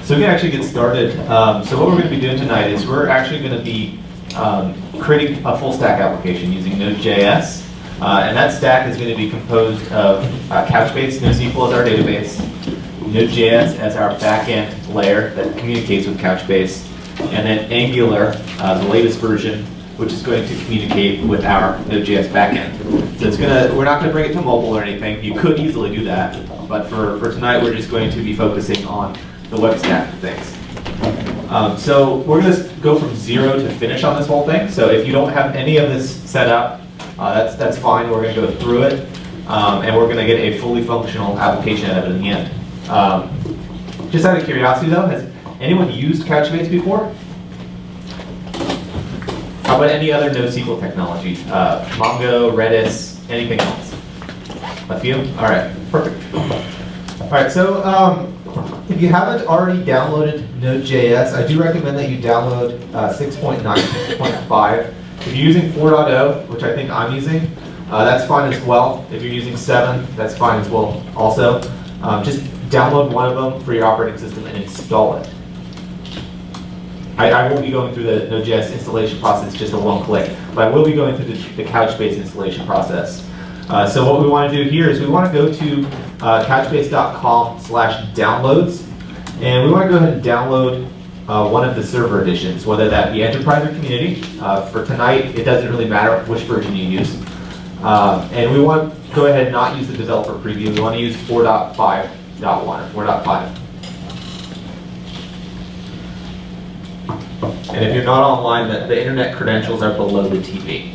So we can actually get started. So what we're going to be doing tonight is we're actually going to be creating a full stack application using Node.js. And that stack is going to be composed of Couchbase, NoSQL as our database, Node.js as our backend layer that communicates with Couchbase, and then Angular, the latest version, which is going to communicate with our Node.js backend. So we're not going to bring it to mobile or anything. You could easily do that, but for tonight we're just going to be focusing on the web stack of things. So we're going to go from zero to finish on this whole thing. So if you don't have any of this set up, that's fine. We're going to go through it, and we're going to get a fully functional application out of it in the end. Just out of curiosity though, has anyone used Couchbase before? How about any other NoSQL technology? Mongo, Redis, anything else? A few? All right, perfect. All right, so if you haven't already downloaded Node.js, I do recommend that you download 6.9, 6.5. If you're using 4.0, which I think I'm using, that's fine as well. If you're using 7, that's fine as well also. Just download one of them for your operating system and install it. I won't be going through the Node.js installation process, just a one click, but I will be going through the Couchbase installation process. So what we want to do here is we want to go to couchbase.com/downloads, and we want to go ahead and download one of the server editions, whether that be Enterprise or Community. For tonight, it doesn't really matter which version you use. And we want to go ahead and not use the developer preview. We want to use 4.5.1 or 4.5. And if you're not online, the internet credentials are below the TV.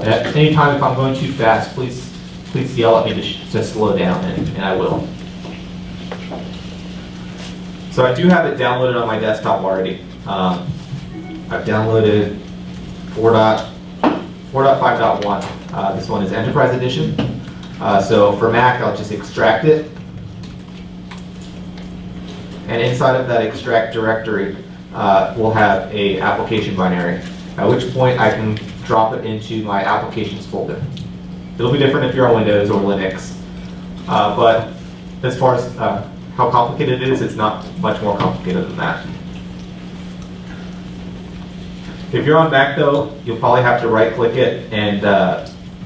At any time, if I'm going too fast, please yell at me to slow down, and I will. So I do have it downloaded on my desktop already. I've downloaded 4.5.1. This one is Enterprise Edition. So for Mac, I'll just extract it. And inside of that extract directory, we'll have a application binary, at which point I can drop it into my applications folder. It'll be different if you're on Windows or Linux. But as far as how complicated it is, it's not much more complicated than that. If you're on Mac though, you'll probably have to right click it and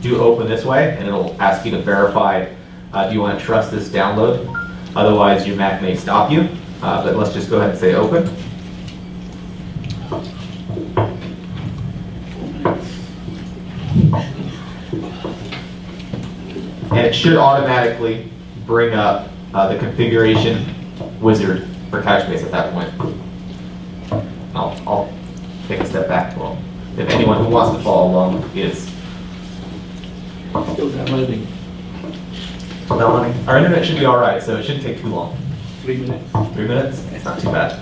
do open this way, and it'll ask you to verify, do you want to trust this download? Otherwise your Mac may stop you, but let's just go ahead and say open. And it should automatically bring up the configuration wizard for Couchbase at that point. I'll take a step back. Well, if anyone who wants to follow along is. Still downloading. Our internet should be all right, so it shouldn't take too long. 3 minutes. 3 minutes? It's not too bad.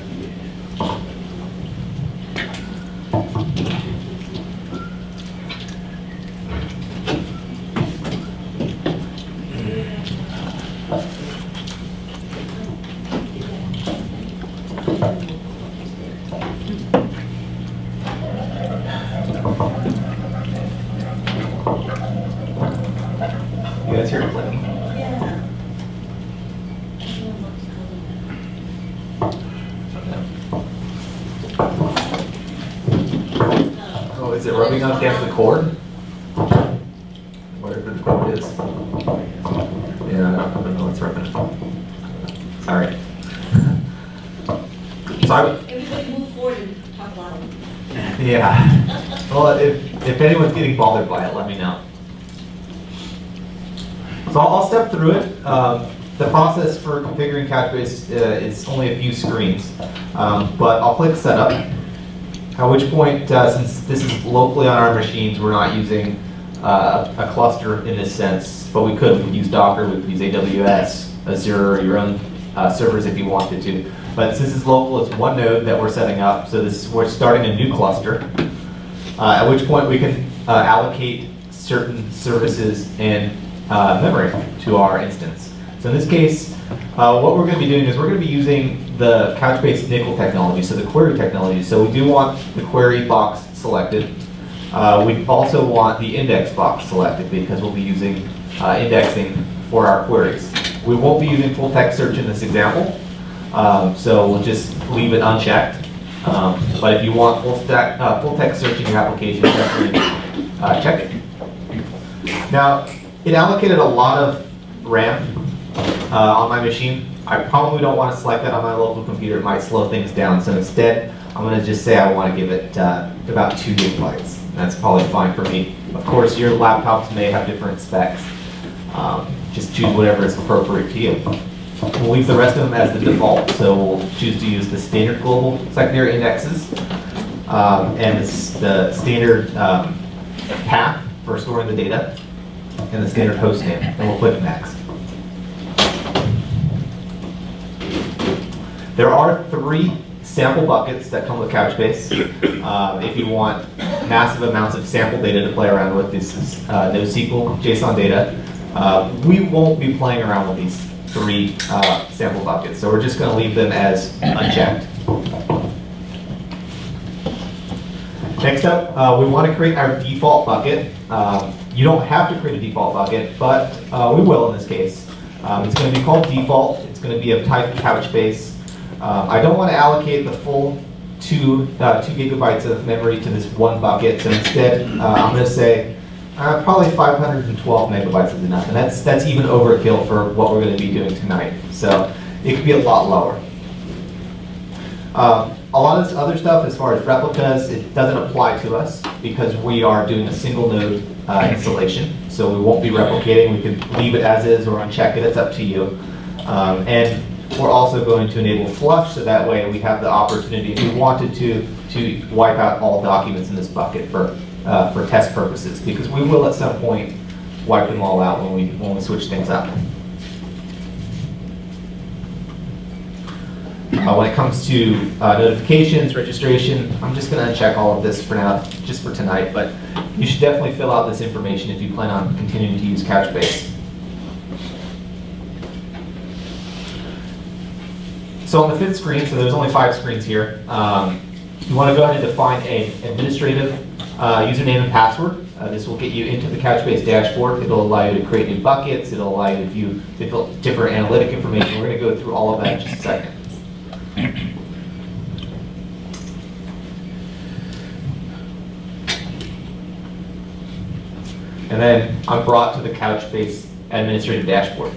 You guys hear it clicking? Yeah. Oh, is it rubbing up against the cord? Whatever the cord is. Yeah, I don't know what's rubbing it. Sorry. So Everybody move forward and talk loud. yeah. Well, if anyone's getting bothered by it, let me know. So I'll step through it. The process for configuring Couchbase is only a few screens, but I'll click Setup, at which point, since this is locally on our machines, we're not using a cluster in this sense, but we could use Docker, we could use AWS, Azure, or your own servers if you wanted to. But since it's local, it's one node that we're setting up, so we're starting a new cluster, at which point we can allocate certain services and memory to our instance. So in this case, what we're going to be doing is we're going to be using the Couchbase nickel technology, so the query technology. So we do want the query box selected. We also want the index box selected because we'll be using indexing for our queries. We won't be using full text search in this example, so we'll just leave it unchecked. But if you want full text search in your application, definitely check it. Now, it allocated a lot of RAM on my machine. I probably don't want to select that on my local computer. It might slow things down. So instead, I'm going to just say I want to give it about 2 gigabytes. That's probably fine for me. Of course, your laptops may have different specs. Just choose whatever is appropriate to you. We'll leave the rest of them as the default. So we'll choose to use the standard global secondary indexes and the standard path for storing the data and the standard host name. And we'll click next. There are 3 sample buckets that come with Couchbase. If you want massive amounts of sample data to play around with, this is NoSQL JSON data. We won't be playing around with these 3 sample buckets, so we're just going to leave them as unchecked. Next up, we want to create our default bucket. You don't have to create a default bucket, but we will in this case. It's going to be called default. It's going to be of type Couchbase. I don't want to allocate the full 2 gigabytes of memory to this one bucket, so instead I'm going to say probably 512 megabytes is enough, and that's even overkill for what we're going to be doing tonight. So it could be a lot lower. A lot of this other stuff, as far as replicas, it doesn't apply to us because we are doing a single node installation. So we won't be replicating. We can leave it as is or uncheck it. It's up to you. And we're also going to enable flush, so that way we have the opportunity, if we wanted to wipe out all documents in this bucket for test purposes, because we will at some point wipe them all out when we switch things up. When it comes to notifications, registration, I'm just going to uncheck all of this for now, just for tonight, but you should definitely fill out this information if you plan on continuing to use Couchbase. So on the 5th screen, so there's only 5 screens here, you want to go ahead and define an administrative username and password. This will get you into the Couchbase dashboard. It'll allow you to create new buckets. It'll allow you to view different analytic information. We're going to go through all of that in just a second. And then I'm brought to the Couchbase administrative dashboard.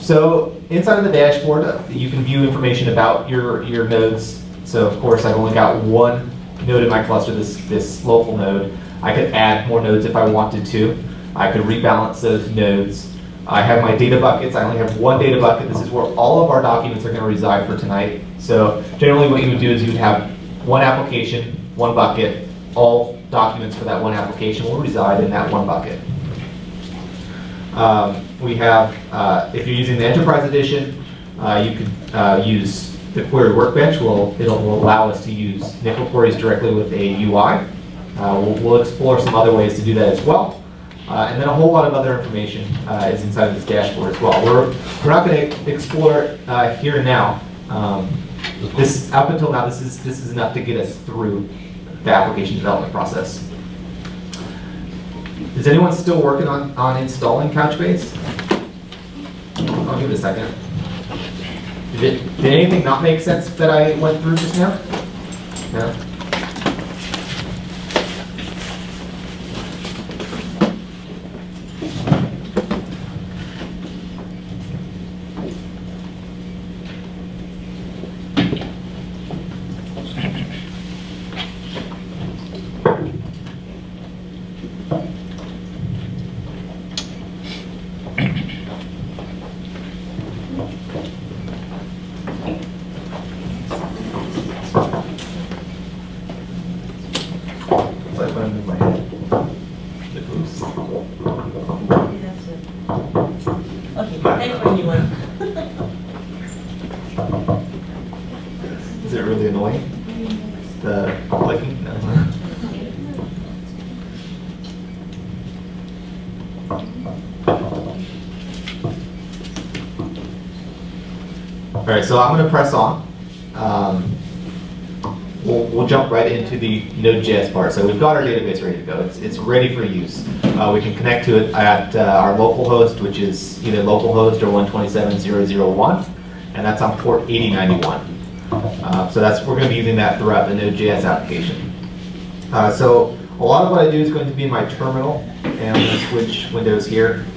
So inside of the dashboard, you can view information about your nodes. So of course, I've only got one node in my cluster, this local node. I could add more nodes if I wanted to. I could rebalance those nodes. I have my data buckets. I only have one data bucket. This is where all of our documents are going to reside for tonight. So generally what you would do is you would have one application, one bucket. All documents for that one application will reside in that one bucket. We have, if you're using the Enterprise Edition, you could use the Query Workbench. It'll allow us to use nickel queries directly with a UI. We'll explore some other ways to do that as well. And then a whole lot of other information is inside of this dashboard as well. We're not going to explore it here and now. Up until now, this is enough to get us through the application development process. Is anyone still working on installing Couchbase? I'll give it a second. Did anything not make sense that I went through just now? No? Is it really annoying? The clicking? No. All right, so I'm going to press on. We'll jump right into the Node.js part. So we've got our database ready to go. It's ready for use. We can connect to it at our local host, which is either localhost or 127.0.0.1, and that's on port 8091. So we're going to be using that throughout the Node.js application. So a lot of what I do is going to be in my terminal, and I'm going to switch windows here.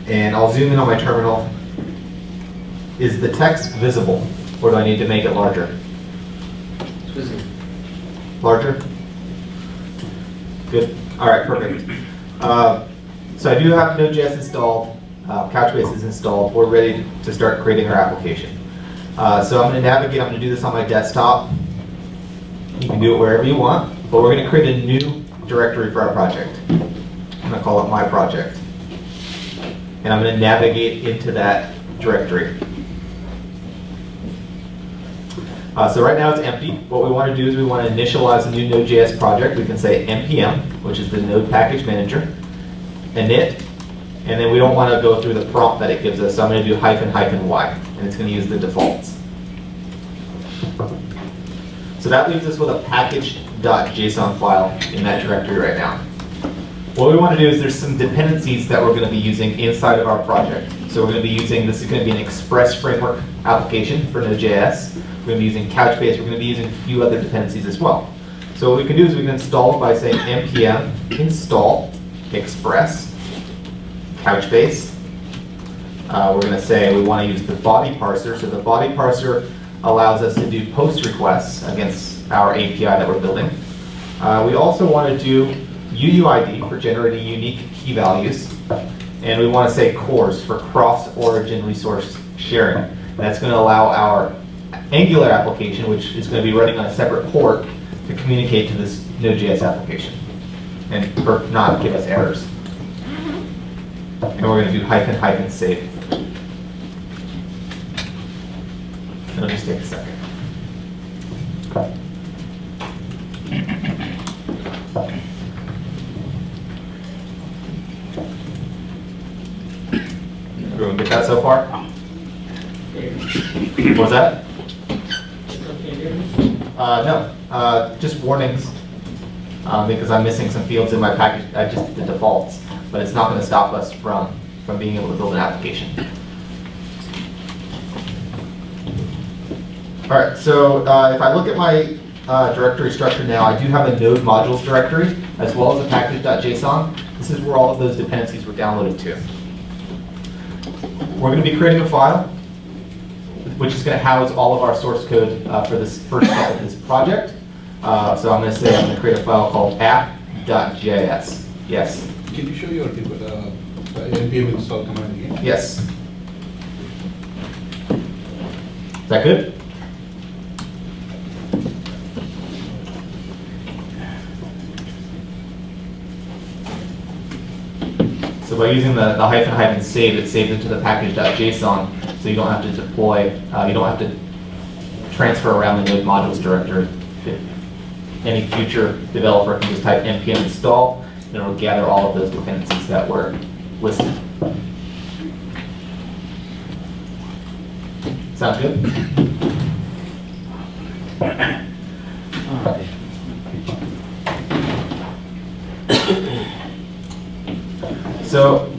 And I'll zoom in on my terminal. Is the text visible, or do I need to make it larger? It's visible. Larger? Good. All right, perfect. So I do have Node.js installed. Couchbase is installed. We're ready to start creating our application. So I'm going to navigate. I'm going to do this on my desktop. You can do it wherever you want, but we're going to create a new directory for our project. I'm going to call it my project. And I'm going to navigate into that directory. So right now it's empty. What we want to do is we want to initialize a new Node.js project. We can say npm, which is the Node Package Manager, init, and then we don't want to go through the prompt that it gives us, so I'm going to do -y, and it's going to use the defaults. So that leaves us with a package.json file in that directory right now. What we want to do is there's some dependencies that we're going to be using inside of our project. So we're going to be using, this is going to be an Express framework application for Node.js. We're going to be using Couchbase. We're going to be using a few other dependencies as well. So what we can do is we can install it by saying npm install express Couchbase. We're going to say we want to use the body parser. So the body parser allows us to do post requests against our API that we're building. We also want to do UUID for generating unique key values. And we want to say CORS for cross-origin resource sharing. And that's going to allow our Angular application, which is going to be running on a separate port, to communicate to this Node.js application and not give us errors. And we're going to do --save. It'll just take a second. Everyone get that so far? What was that? No, just warnings, because I'm missing some fields in my package. I just did the defaults, but it's not going to stop us from being able to build an application. All right, so if I look at my directory structure now, I do have a node modules directory, as well as a package.json. This is where all of those dependencies were downloaded to. We're going to be creating a file, which is going to house all of our source code for this first step of this project. So I'm going to say I'm going to create a file called app.js. Yes? Can you show your npm install command again? Yes. Is that good? So by using the --save, it saves it to the package.json, so you don't have to deploy, you don't have to transfer around the node modules directory. Any future developer can just type npm install, and it'll gather all of those dependencies that were listed. Sounds good? So,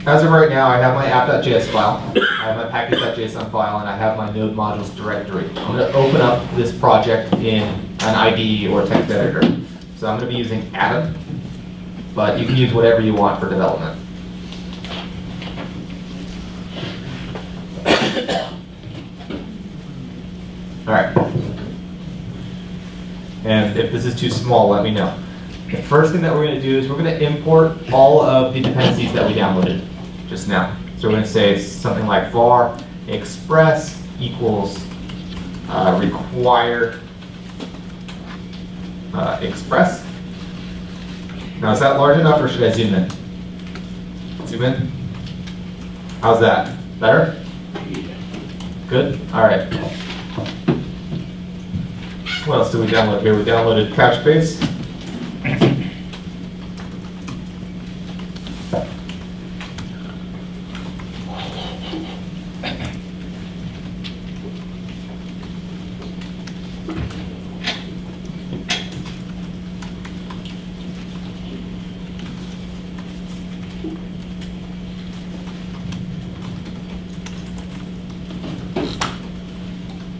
as of right now, I have my app.js file, I have my package.json file, and I have my node modules directory. I'm going to open up this project in an IDE or text editor. So I'm going to be using Atom, but you can use whatever you want for development. All right. And if this is too small, let me know. The first thing that we're going to do is we're going to import all of the dependencies that we downloaded just now. So we're going to say something like var express equals require express. Now is that large enough, or should I zoom in? Zoom in? How's that? Better? Good? All right. What else did we download here? We downloaded Couchbase.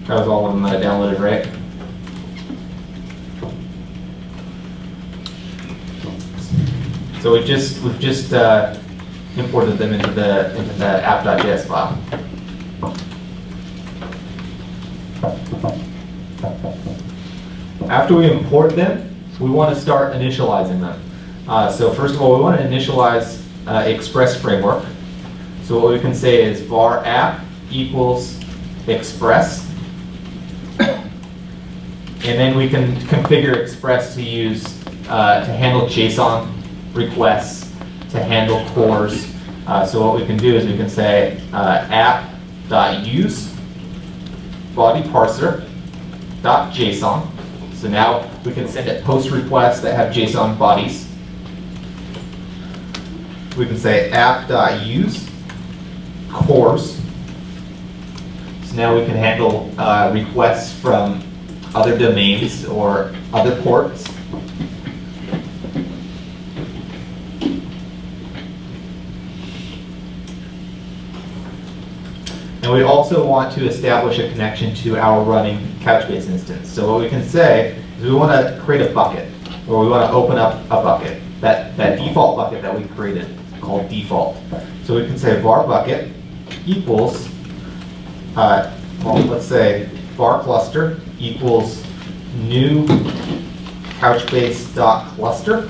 That was all of them that I downloaded, right? So we've just imported them into the app.js file. After we import them, we want to start initializing them. So first of all, we want to initialize Express framework. So what we can say is var app equals Express. And then we can configure Express to use to handle JSON requests, to handle cores. So what we can do is we can say app.use body parser.json. So now we can send it post requests that have JSON bodies. We can say app.use cores. So now we can handle requests from other domains or other ports. And we also want to establish a connection to our running Couchbase instance. So what we can say is we want to create a bucket, or we want to open up a bucket, that default bucket that we created called default. So we can say var bucket equals, well, let's say var cluster equals new couchbase.cluster.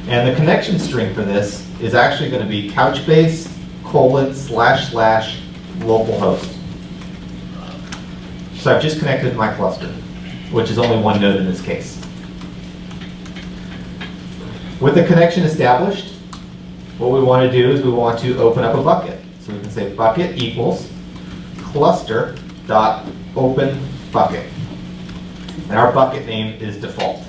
And the connection string for this is actually going to be couchbase://localhost. So I've just connected my cluster, which is only one node in this case. With the connection established, what we want to do is we want to open up a bucket. So we can say bucket equals cluster.openBucket. And our bucket name is default.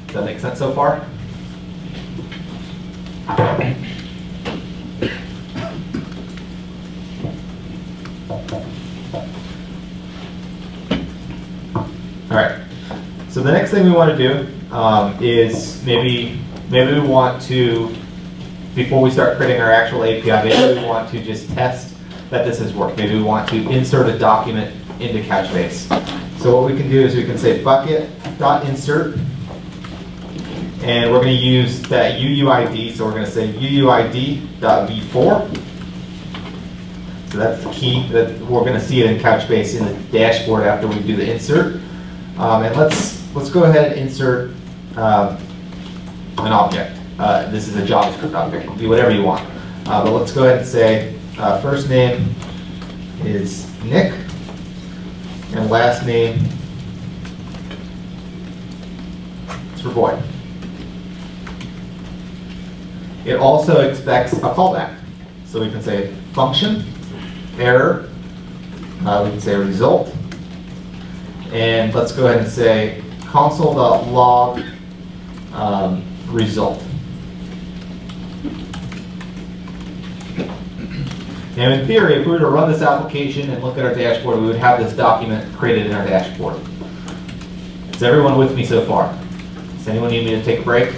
Does that make sense so far? All right. So the next thing we want to do is maybe we want to, before we start creating our actual API, maybe we want to just test that this has worked. Maybe we want to insert a document into Couchbase. So what we can do is we can say bucket.insert, and we're going to use that UUID. So we're going to say UUID.v4. So that's the key that we're going to see it in Couchbase in the dashboard after we do the insert. And let's go ahead and insert an object. This is a JavaScript object. You can do whatever you want. But let's go ahead and say first name is Nic, and last name is Raboy. It also expects a callback. So we can say function, error, we can say result, and let's go ahead and say console.log result. And in theory, if we were to run this application and look at our dashboard, we would have this document created in our dashboard. Is everyone with me so far? Does anyone need me to take a break?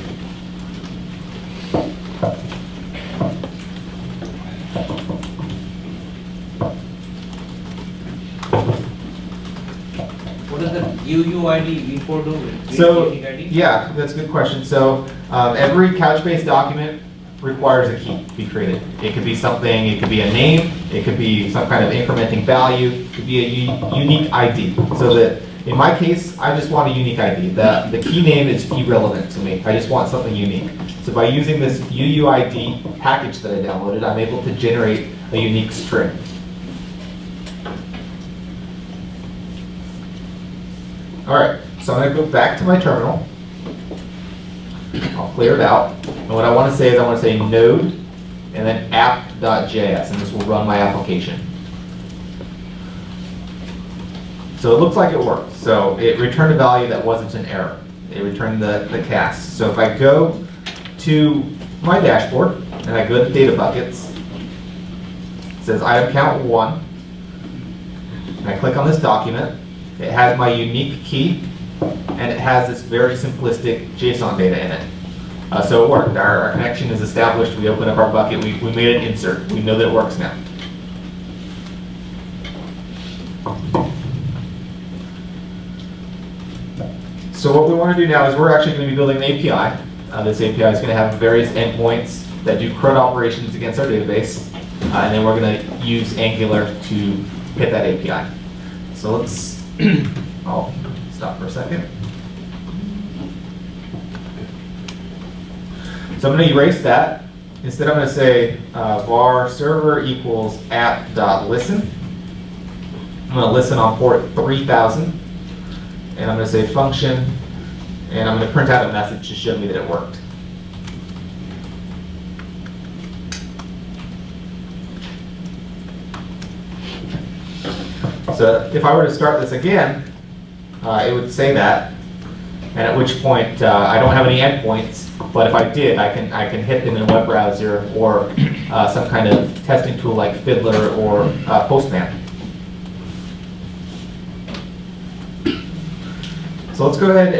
What does the UUID v4 do? So, Unique ID? yeah, that's a good question. So every Couchbase document requires a key to be created. It could be something, it could be a name, it could be some kind of incrementing value, it could be a unique ID. So that in my case, I just want a unique ID. The key name is irrelevant to me. I just want something unique. So by using this UUID package that I downloaded, I'm able to generate a unique string. All right, so I'm going to go back to my terminal. I'll clear it out. And what I want to say is I want to say node and then app.js, and this will run my application. So it looks like it worked. So it returned a value that wasn't an error. It returned the cast. So if I go to my dashboard and I go to data buckets, it says item count 1. And I click on this document. It has my unique key and it has this very simplistic JSON data in it. So it worked. Our connection is established. We open up our bucket. We made an insert. We know that it works now. So what we want to do now is we're actually going to be building an API. This API is going to have various endpoints that do CRUD operations against our database. And then we're going to use Angular to hit that API. So let's, I'll stop for a second. So I'm going to erase that. Instead, I'm going to say var server equals app.listen. I'm going to listen on port 3000. And I'm going to say function, and I'm going to print out a message to show me that it worked. So if I were to start this again, it would say that, and at which point I don't have any endpoints, but if I did, I can hit them in a web browser or some kind of testing tool like Fiddler or Postman. So let's go ahead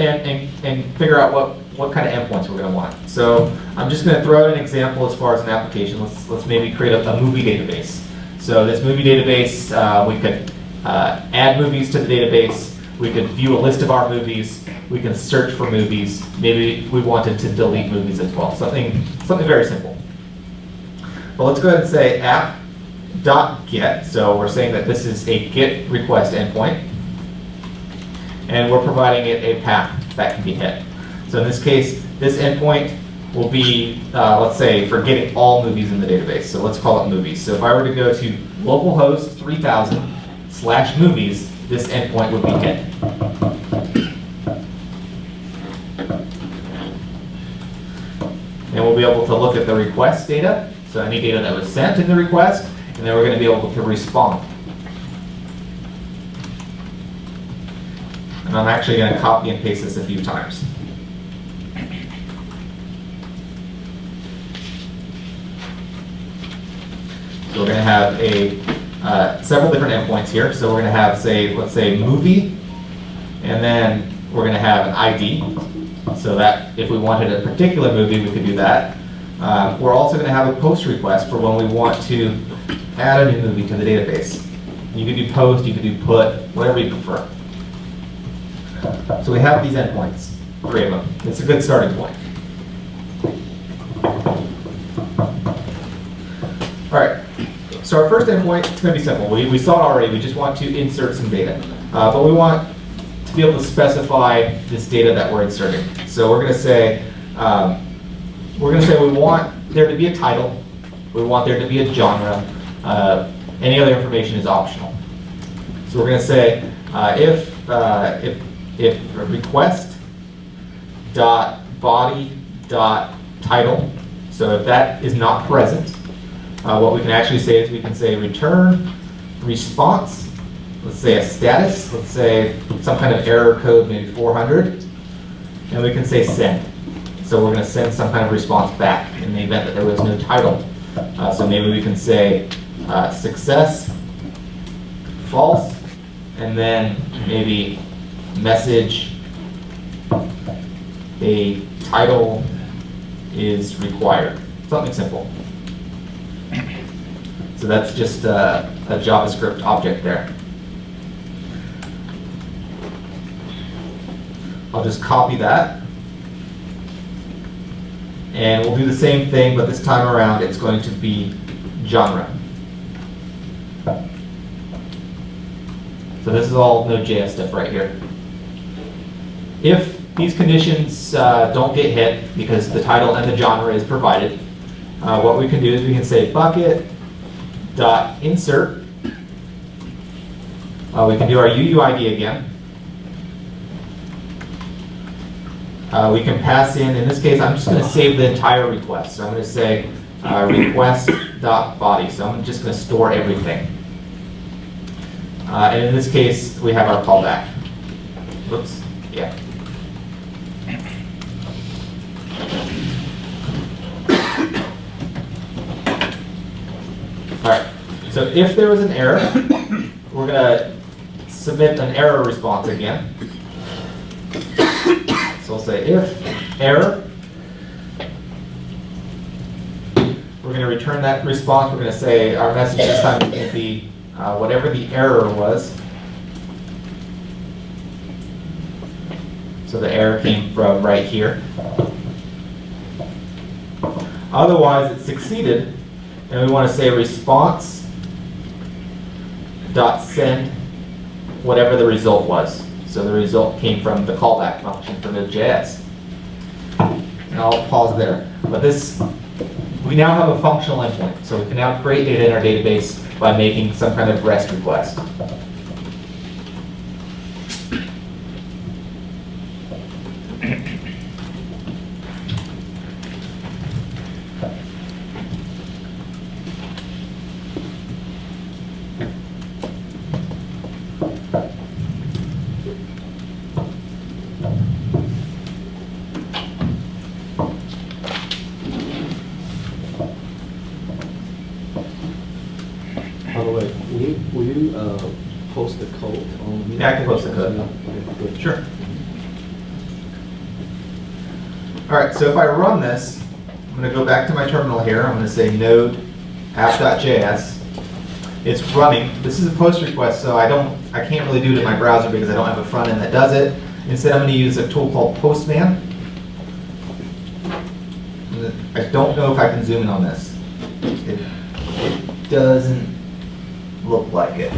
and figure out what kind of endpoints we're going to want. So I'm just going to throw out an example as far as an application. Let's maybe create a movie database. So this movie database, we could add movies to the database. We could view a list of our movies. We can search for movies. Maybe we wanted to delete movies as well. Something very simple. Well, let's go ahead and say app.get. So we're saying that this is a GET request endpoint. And we're providing it a path that can be hit. So in this case, this endpoint will be, let's say, for getting all movies in the database. So let's call it movies. So if I were to go to localhost 3000/movies, this endpoint would be hit. And we'll be able to look at the request data, so any data that was sent in the request, and then we're going to be able to respond. And I'm actually going to copy and paste this a few times. So we're going to have several different endpoints here. So we're going to have, let's say movie, and then we're going to have an ID, so that if we wanted a particular movie, we could do that. We're also going to have a post request for when we want to add a new movie to the database. You could do post, you could do put, whatever you prefer. So we have these endpoints, 3 of them. It's a good starting point. All right, so our first endpoint is going to be simple. We saw it already. We just want to insert some data. But we want to be able to specify this data that we're inserting. So we're going to say, we want there to be a title. We want there to be a genre. Any other information is optional. So we're going to say if request.body.title, so if that is not present, what we can actually say is we can say return response, let's say a status, let's say some kind of error code, maybe 400, and we can say send. So we're going to send some kind of response back in the event that there was no title. So maybe we can say success, false, and then maybe message a title is required. Something simple. So that's just a JavaScript object there. I'll just copy that. And we'll do the same thing, but this time around it's going to be genre. So this is all Node.js stuff right here. If these conditions don't get hit because the title and the genre is provided, what we can do is we can say bucket.insert. We can do our UUID again. We can pass in this case, I'm just going to save the entire request. So I'm going to say request.body. So I'm just going to store everything. And in this case, we have our callback. Whoops, yeah. All right, so if there was an error, we're going to submit an error response again. So we'll say if error. We're going to return that response. We're going to say our message this time is going to be whatever the error was. So the error came from right here. Otherwise, it succeeded, and we want to say response dot send whatever the result was. So the result came from the callback function for Node.js. And I'll pause there. But we now have a functional endpoint, so we can now create data in our database by making some kind of REST request. By the way, will you post the code on? Yeah, I can post the code. Okay, good. Sure. All right, so if I run this, I'm going to go back to my terminal here. I'm going to say node app.js. It's running. This is a post request, so I can't really do it in my browser because I don't have a front end that does it. Instead, I'm going to use a tool called Postman. I don't know if I can zoom in on this. It doesn't look like it.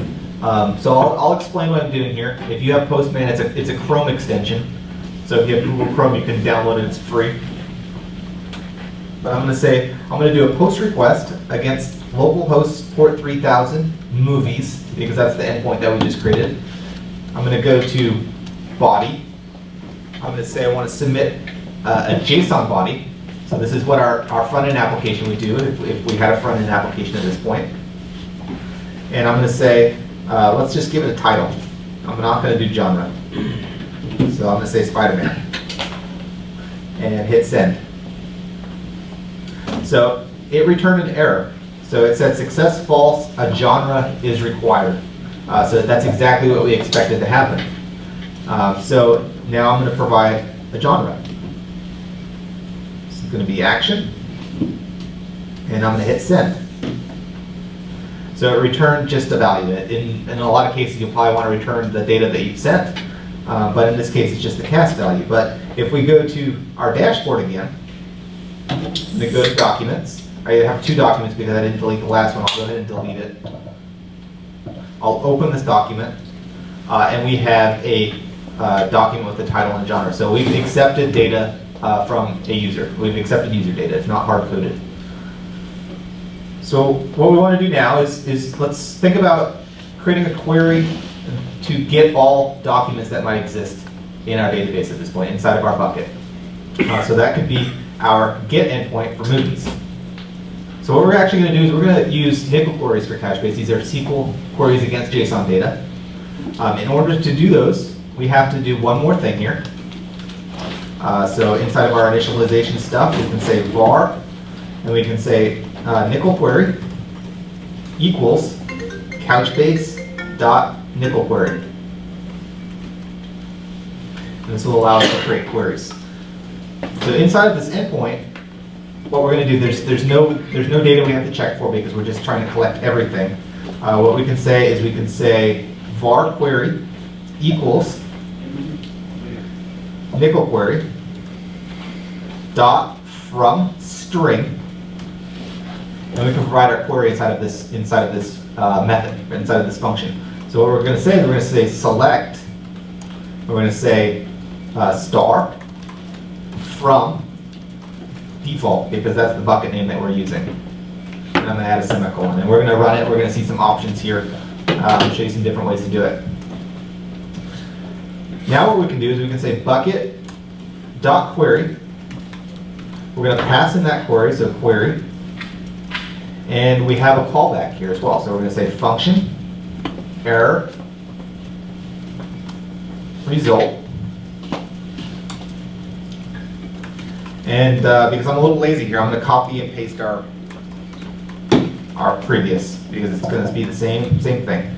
So I'll explain what I'm doing here. If you have Postman, it's a Chrome extension. So if you have Google Chrome, you can download it. It's free. But I'm going to do a post request against localhost port 3000 movies, because that's the endpoint that we just created. I'm going to go to body. I'm going to say I want to submit a JSON body. So this is what our front-end application would do if we had a front-end application at this point. And I'm going to say, let's just give it a title. I'm not going to do genre. So I'm going to say Spider-Man. And hit send. So it returned an error. So it said success false, a genre is required. So that's exactly what we expected to happen. So now I'm going to provide a genre. This is going to be action. And I'm going to hit send. So it returned just a value. In a lot of cases, you'll probably want to return the data that you've sent. But in this case, it's just the cast value. But if we go to our dashboard again, I'm going to go to documents. I have two documents because I didn't delete the last one. I'll go ahead and delete it. I'll open this document. And we have a document with the title and genre. So we've accepted data from a user. We've accepted user data. It's not hard-coded. So what we want to do now is let's think about creating a query to get all documents that might exist in our database at this point inside of our bucket. So that could be our get endpoint for movies. So what we're actually going to do is we're going to use nickel queries for Couchbase. These are SQL queries against JSON data. In order to do those, we have to do one more thing here. So inside of our initialization stuff, we can say var, and we can say nickel query equals Couchbase dot nickel query. And this will allow us to create queries. So inside of this endpoint, what we're going to do, there's no data we have to check for because we're just trying to collect everything. What we can say is we can say var query equals nickel query dot from string, and we can provide our query inside of this method, inside of this function. So what we're going to say is we're going to say select. We're going to say star from default, because that's the bucket name that we're using. And I'm going to add a semicolon. And we're going to run it. We're going to see some options here. I'll show you some different ways to do it. Now what we can do is we can say bucket.query. We're going to pass in that query, so query. And we have a callback here as well. So we're going to say function, error, result. And because I'm a little lazy here, I'm going to copy and paste our previous, because it's going to be the same thing.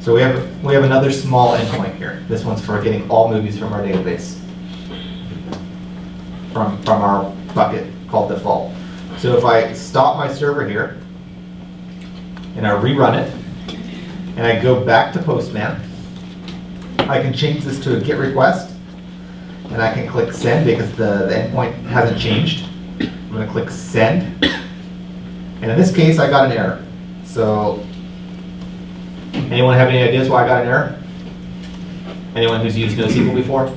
So we have another small endpoint here. This one's for getting all movies from our database, from our bucket called default. So if I stop my server here, and I rerun it, and I go back to Postman, I can change this to a GET request, and I can click send because the endpoint hasn't changed. I'm going to click send, and in this case I got an error. So anyone have any ideas why I got an error? Anyone who's used NoSQL before?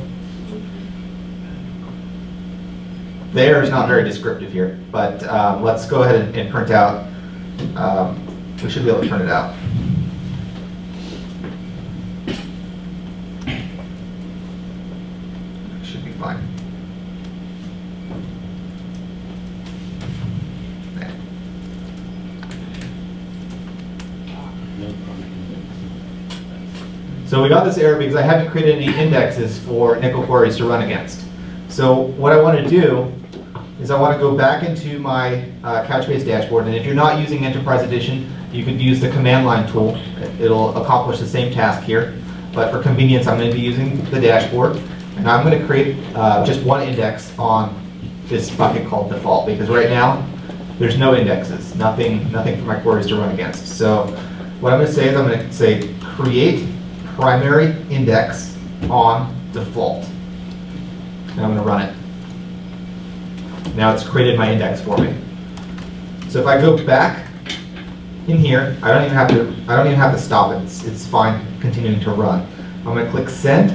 The error is not very descriptive here, but let's go ahead and print out. We should be able to print it out. Should be fine. There. So we got this error because I haven't created any indexes for nickel queries to run against. So what I want to do is I want to go back into my Couchbase dashboard, and if you're not using Enterprise Edition, you could use the command line tool. It'll accomplish the same task here, but for convenience I'm going to be using the dashboard, and I'm going to create just one index on this bucket called default, because right now there's no indexes, nothing for my queries to run against. So what I'm going to say is I'm going to say create primary index on default, and I'm going to run it. Now it's created my index for me. So if I go back in here, I don't even have to stop it. It's fine continuing to run. I'm going to click send,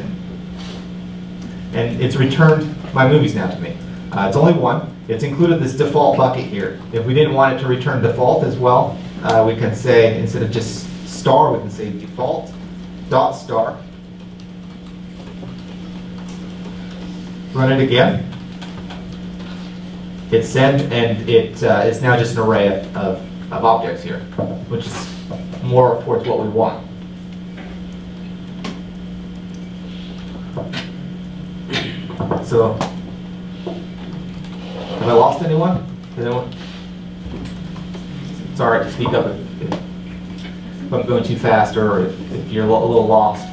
and it's returned my movies now to me. It's only one. It's included this default bucket here. If we didn't want it to return default as well, we can say, instead of just star, we can say default dot star. Run it again. Hit send, and it's now just an array of objects here, which is more towards what we want. So, have I lost anyone? It's all right to speak up if I'm going too fast, or if you're a little lost.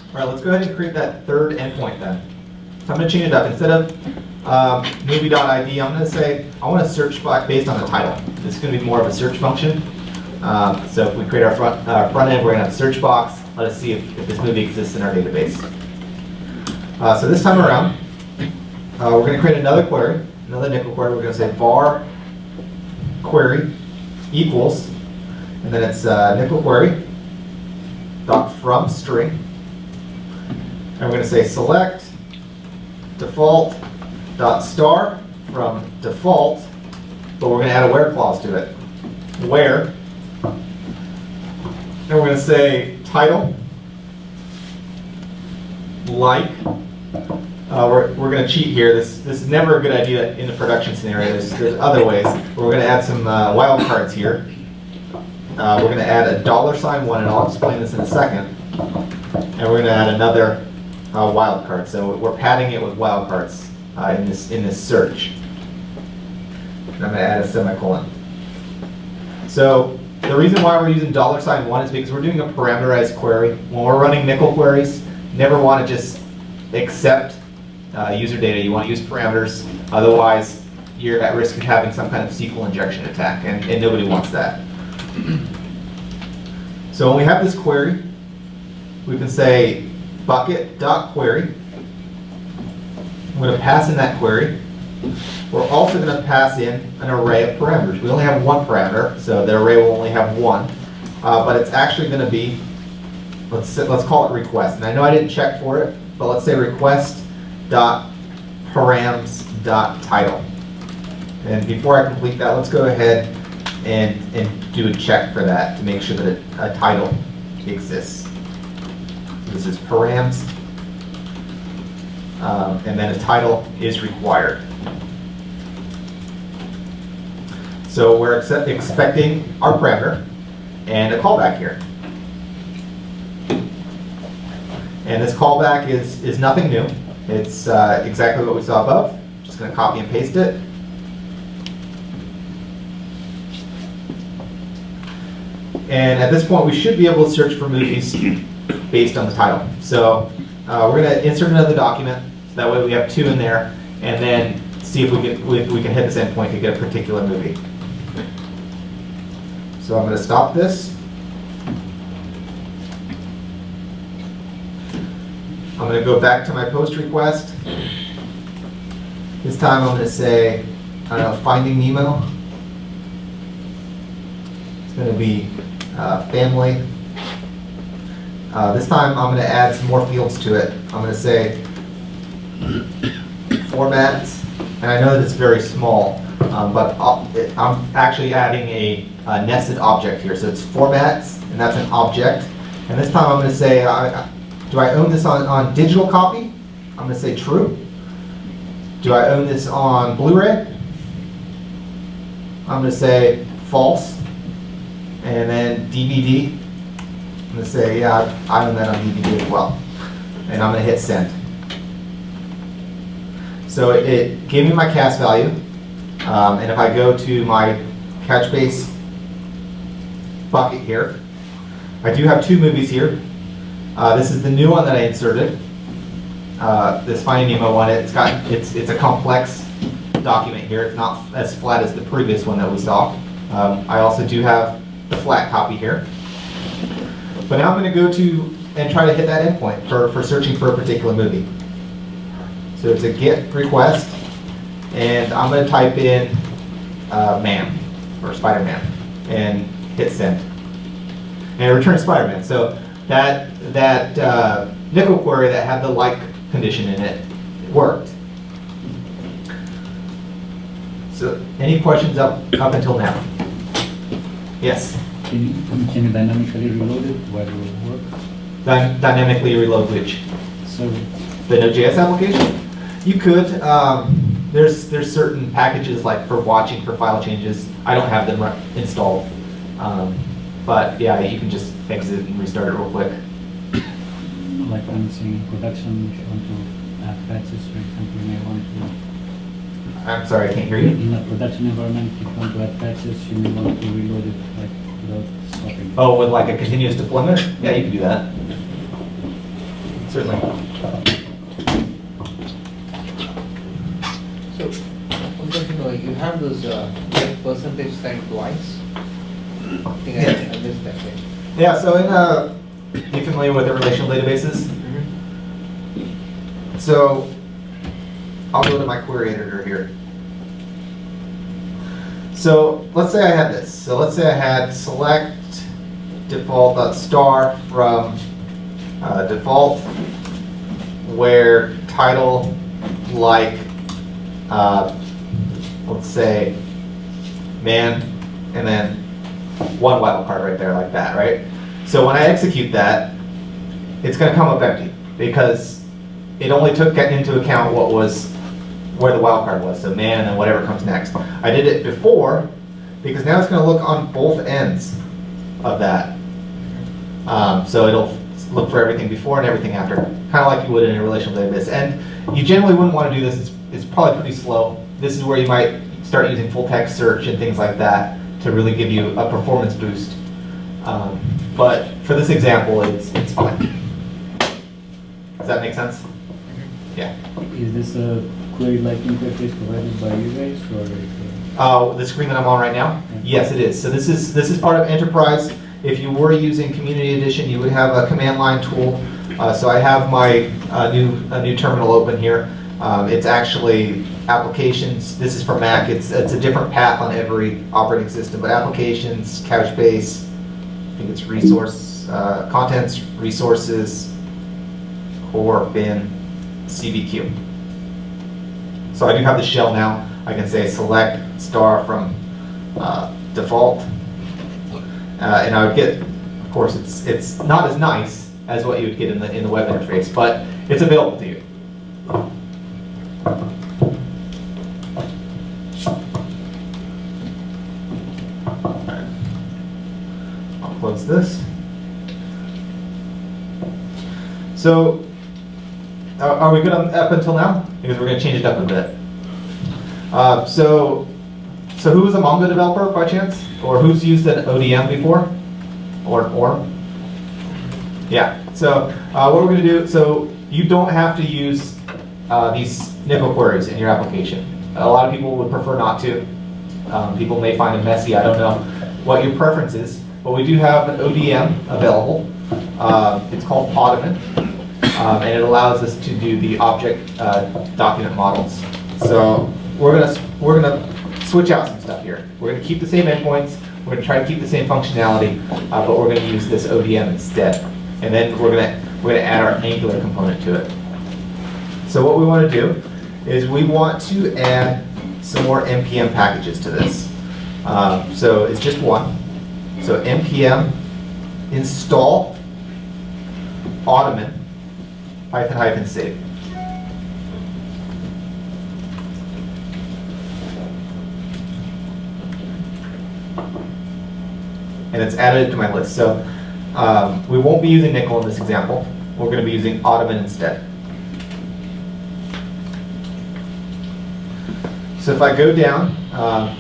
All right, let's go ahead and create that third endpoint then. So I'm going to change it up. Instead of movie.id, I'm going to say I want to search based on the title. This is going to be more of a search function. So if we create our front end, we're going to have a search box. Let us see if this movie exists in our database. So this time around, we're going to create another query, another nickel query. We're going to say var query equals, and then it's nickel query dot from string. And we're going to say select default dot star from default, but we're going to add a where clause to it. Where, and we're going to say title like. We're going to cheat here. This is never a good idea in the production scenario. There's other ways. We're going to add some wildcards here. We're going to add a $1, and I'll explain this in a second. And we're going to add another wildcard. So we're padding it with wildcards in this search. And I'm going to add a semicolon. So the reason why we're using $1 is because we're doing a parameterized query. When we're running nickel queries, you never want to just accept user data. You want to use parameters. Otherwise, you're at risk of having some kind of SQL injection attack, and nobody wants that. So when we have this query, we can say bucket.query. I'm going to pass in that query. We're also going to pass in an array of parameters. We only have one parameter, so the array will only have one. But it's actually going to be, let's call it request. And I know I didn't check for it, but let's say request.params.title. And before I complete that, let's go ahead and do a check for that to make sure that a title exists. So this is params, and then a title is required. So we're expecting our parameter and a callback here. And this callback is nothing new. It's exactly what we saw above. Just going to copy and paste it. And at this point, we should be able to search for movies based on the title. So we're going to insert another document. So that way we have 2 in there, and then see if we can hit this endpoint to get a particular movie. So I'm going to stop this. I'm going to go back to my post request. This time I'm going to say, I don't know, Finding Nemo. It's going to be family. This time I'm going to add some more fields to it. I'm going to say formats, and I know that it's very small, but I'm actually adding a nested object here. So it's formats, and that's an object. And this time I'm going to say, do I own this on digital copy? I'm going to say true. Do I own this on Blu-ray? I'm going to say false. And then DVD, I'm going to say, yeah, I own that on DVD as well. And I'm going to hit send. So it gave me my cast value. And if I go to my Couchbase bucket here, I do have 2 movies here. This is the new one that I inserted. This Finding Nemo one. It's a complex document here. It's not as flat as the previous one that we saw. I also do have the flat copy here. But now I'm going to go to and try to hit that endpoint for searching for a particular movie. So it's a GET request, and I'm going to type in man, or Spider-Man, and hit send. And it returns Spider-Man. So that nickel query that had the like condition in it worked. So any questions up until now? Yes? Can you dynamically reload it while you work? Dynamically reload which? So The Node.js application? You could. There's certain packages like for watching for file changes. I don't have them installed. But yeah, you can just exit and restart it real quick. like I'm saying production, if you want to add patches, for example, you may want to. I'm sorry, I can't hear you. In a production environment, if you want to add patches, you may want to reload it like without stopping. Oh, with like a continuous deployment? Yeah, you can do that. Certainly. So, one thing to know, you have those get percentage sign twice? I think I missed that thing. Yeah, so you familiar with the relational databases? So I'll go to my query editor here. So let's say I had this. So let's say I had select default.star from default where title like let's say man, and then one wildcard right there like that, right? So when I execute that, it's going to come up empty because it only took into account what was where the wildcard was, so man and then whatever comes next. I did it before because now it's going to look on both ends of that. So it'll look for everything before and everything after, kind of like you would in a relational database. And you generally wouldn't want to do this. It's probably pretty slow. This is where you might start using full text search and things like that to really give you a performance boost. But for this example, it's fine. Does that make sense? Yeah. Is this a query-like interface provided by you guys, or is it? The screen that I'm on right now? Yeah. Yes, it is. So this is part of Enterprise. If you were using Community Edition, you would have a command line tool. So I have my new terminal open here. It's actually applications. This is for Mac. It's a different path on every operating system, but applications, Couchbase, I think it's resource, contents, resources, core, bin, CBQ. So I do have the shell now. I can say select star from default, and I would get, of course, it's not as nice as what you would get in the web interface, but it's available to you. I'll close this. So Are we good up until now? Because we're going to change it up a bit. So who was a Mongo developer by chance? Or who's used an ODM before? Or? Yeah. So what we're going to do, so you don't have to use these nickel queries in your application. A lot of people would prefer not to. People may find it messy. I don't know what your preference is, but we do have an ODM available. It's called Ottoman, and it allows us to do the object document models. So we're gonna switch out some stuff here. We're gonna keep the same endpoints. We're gonna try to keep the same functionality, but we're gonna use this ODM instead. And then we're gonna add our Angular component to it. So what we want to do is we want to add some more npm packages to this. So it's just one. So npm install Ottoman --save. And it's added to my list. So we won't be using nickel in this example. We're going to be using Ottoman instead. So if I go down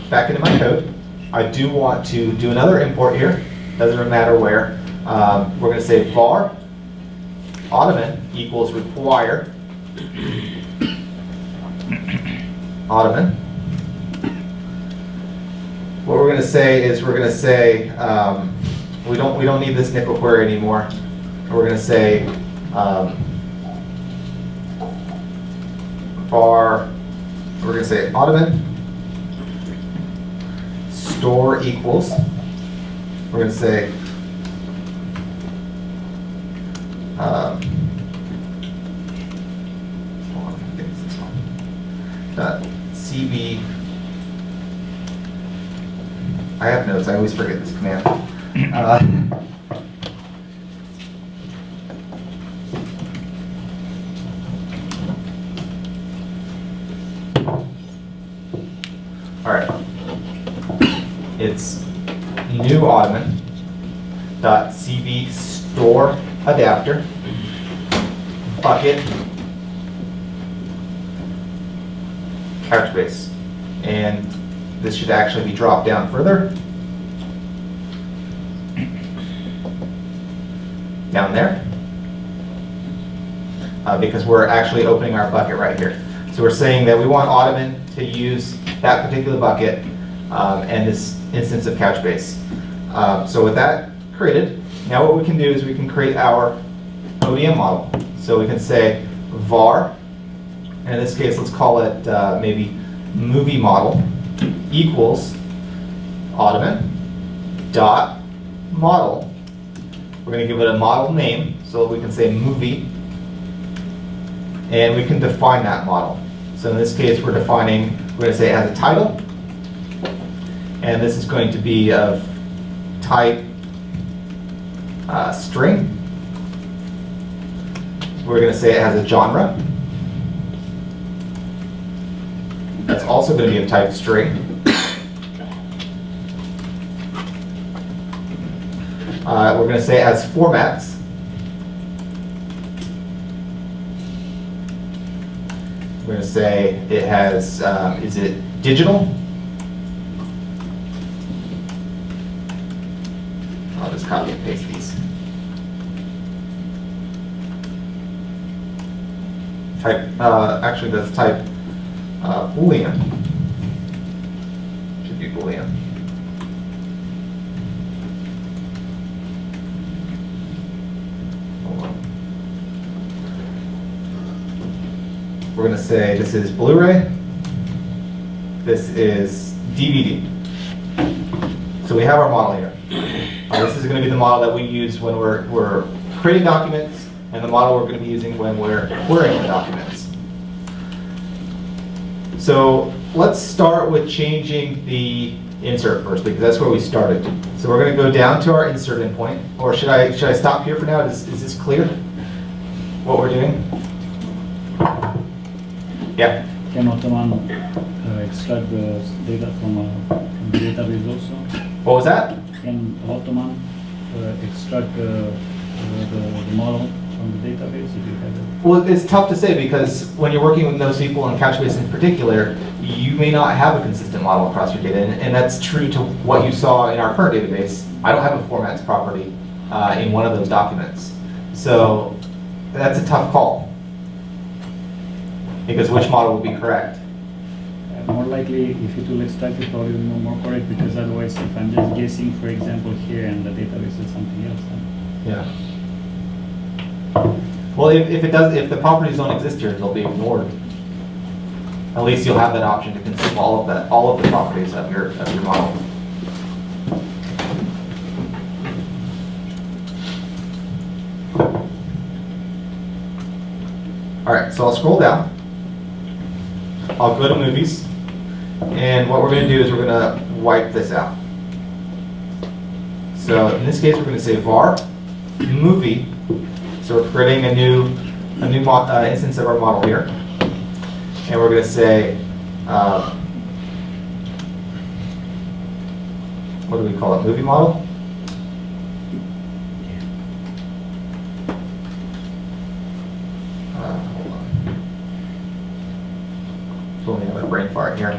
back into my code, I do want to do another import here. Doesn't matter where. We're going to say var Ottoman equals require Ottoman. What we're going to say is we don't need this nickel query anymore. We're going to say var. We're going to say Ottoman store equals. We're going to say hold on, I think it's this one. .cb. I have notes. I always forget this command. All right. It's new Ottoman .cb store adapter bucket Couchbase, and this should actually be dropped down further down there because we're actually opening our bucket right here. So we're saying that we want Ottoman to use that particular bucket and this instance of Couchbase. So with that created, now what we can do is we can create our ODM model. So we can say var, and in this case let's call it maybe movie model equals Ottoman dot model. We're going to give it a model name, so we can say movie, and we can define that model. So in this case we're going to say it has a title, and this is going to be of type string. We're going to say it has a genre. That's also going to be of type string. We're going to say it has formats. We're going to say it has, is it digital? I'll just copy and paste these. Type, actually that's type Boolean. Should be Boolean. Hold on. We're going to say this is Blu-ray. This is DVD. So we have our model here. This is going to be the model that we use when we're creating documents, and the model we're going to be using when we're querying the documents. So let's start with changing the insert first, because that's where we started. So we're going to go down to our insert endpoint, or should I stop here for now? Is this clear? What we're doing? Yeah. Can Ottoman extract the data from the database also? What was that? Can Ottoman extract the model from the database if you had it? Well, it's tough to say because when you're working with NoSQL and Couchbase in particular, you may not have a consistent model across your data, and that's true to what you saw in our current database. I don't have a formats property in one of those documents. So that's a tough call because which model would be correct? More likely, if it will extract it, probably more correct, because otherwise, if I'm just guessing, for example, here and the database is something else, then Yeah. Well, if the properties don't exist here, they'll be ignored. At least you'll have that option to consume all of the properties of your model. All right, so I'll scroll down. I'll go to movies, and what we're going to do is we're going to wipe this out. So in this case, we're going to say var movie. So we're creating a new instance of our model here, and we're going to say what do we call it? Movie model. Hold on. Pulling out a brain fart here.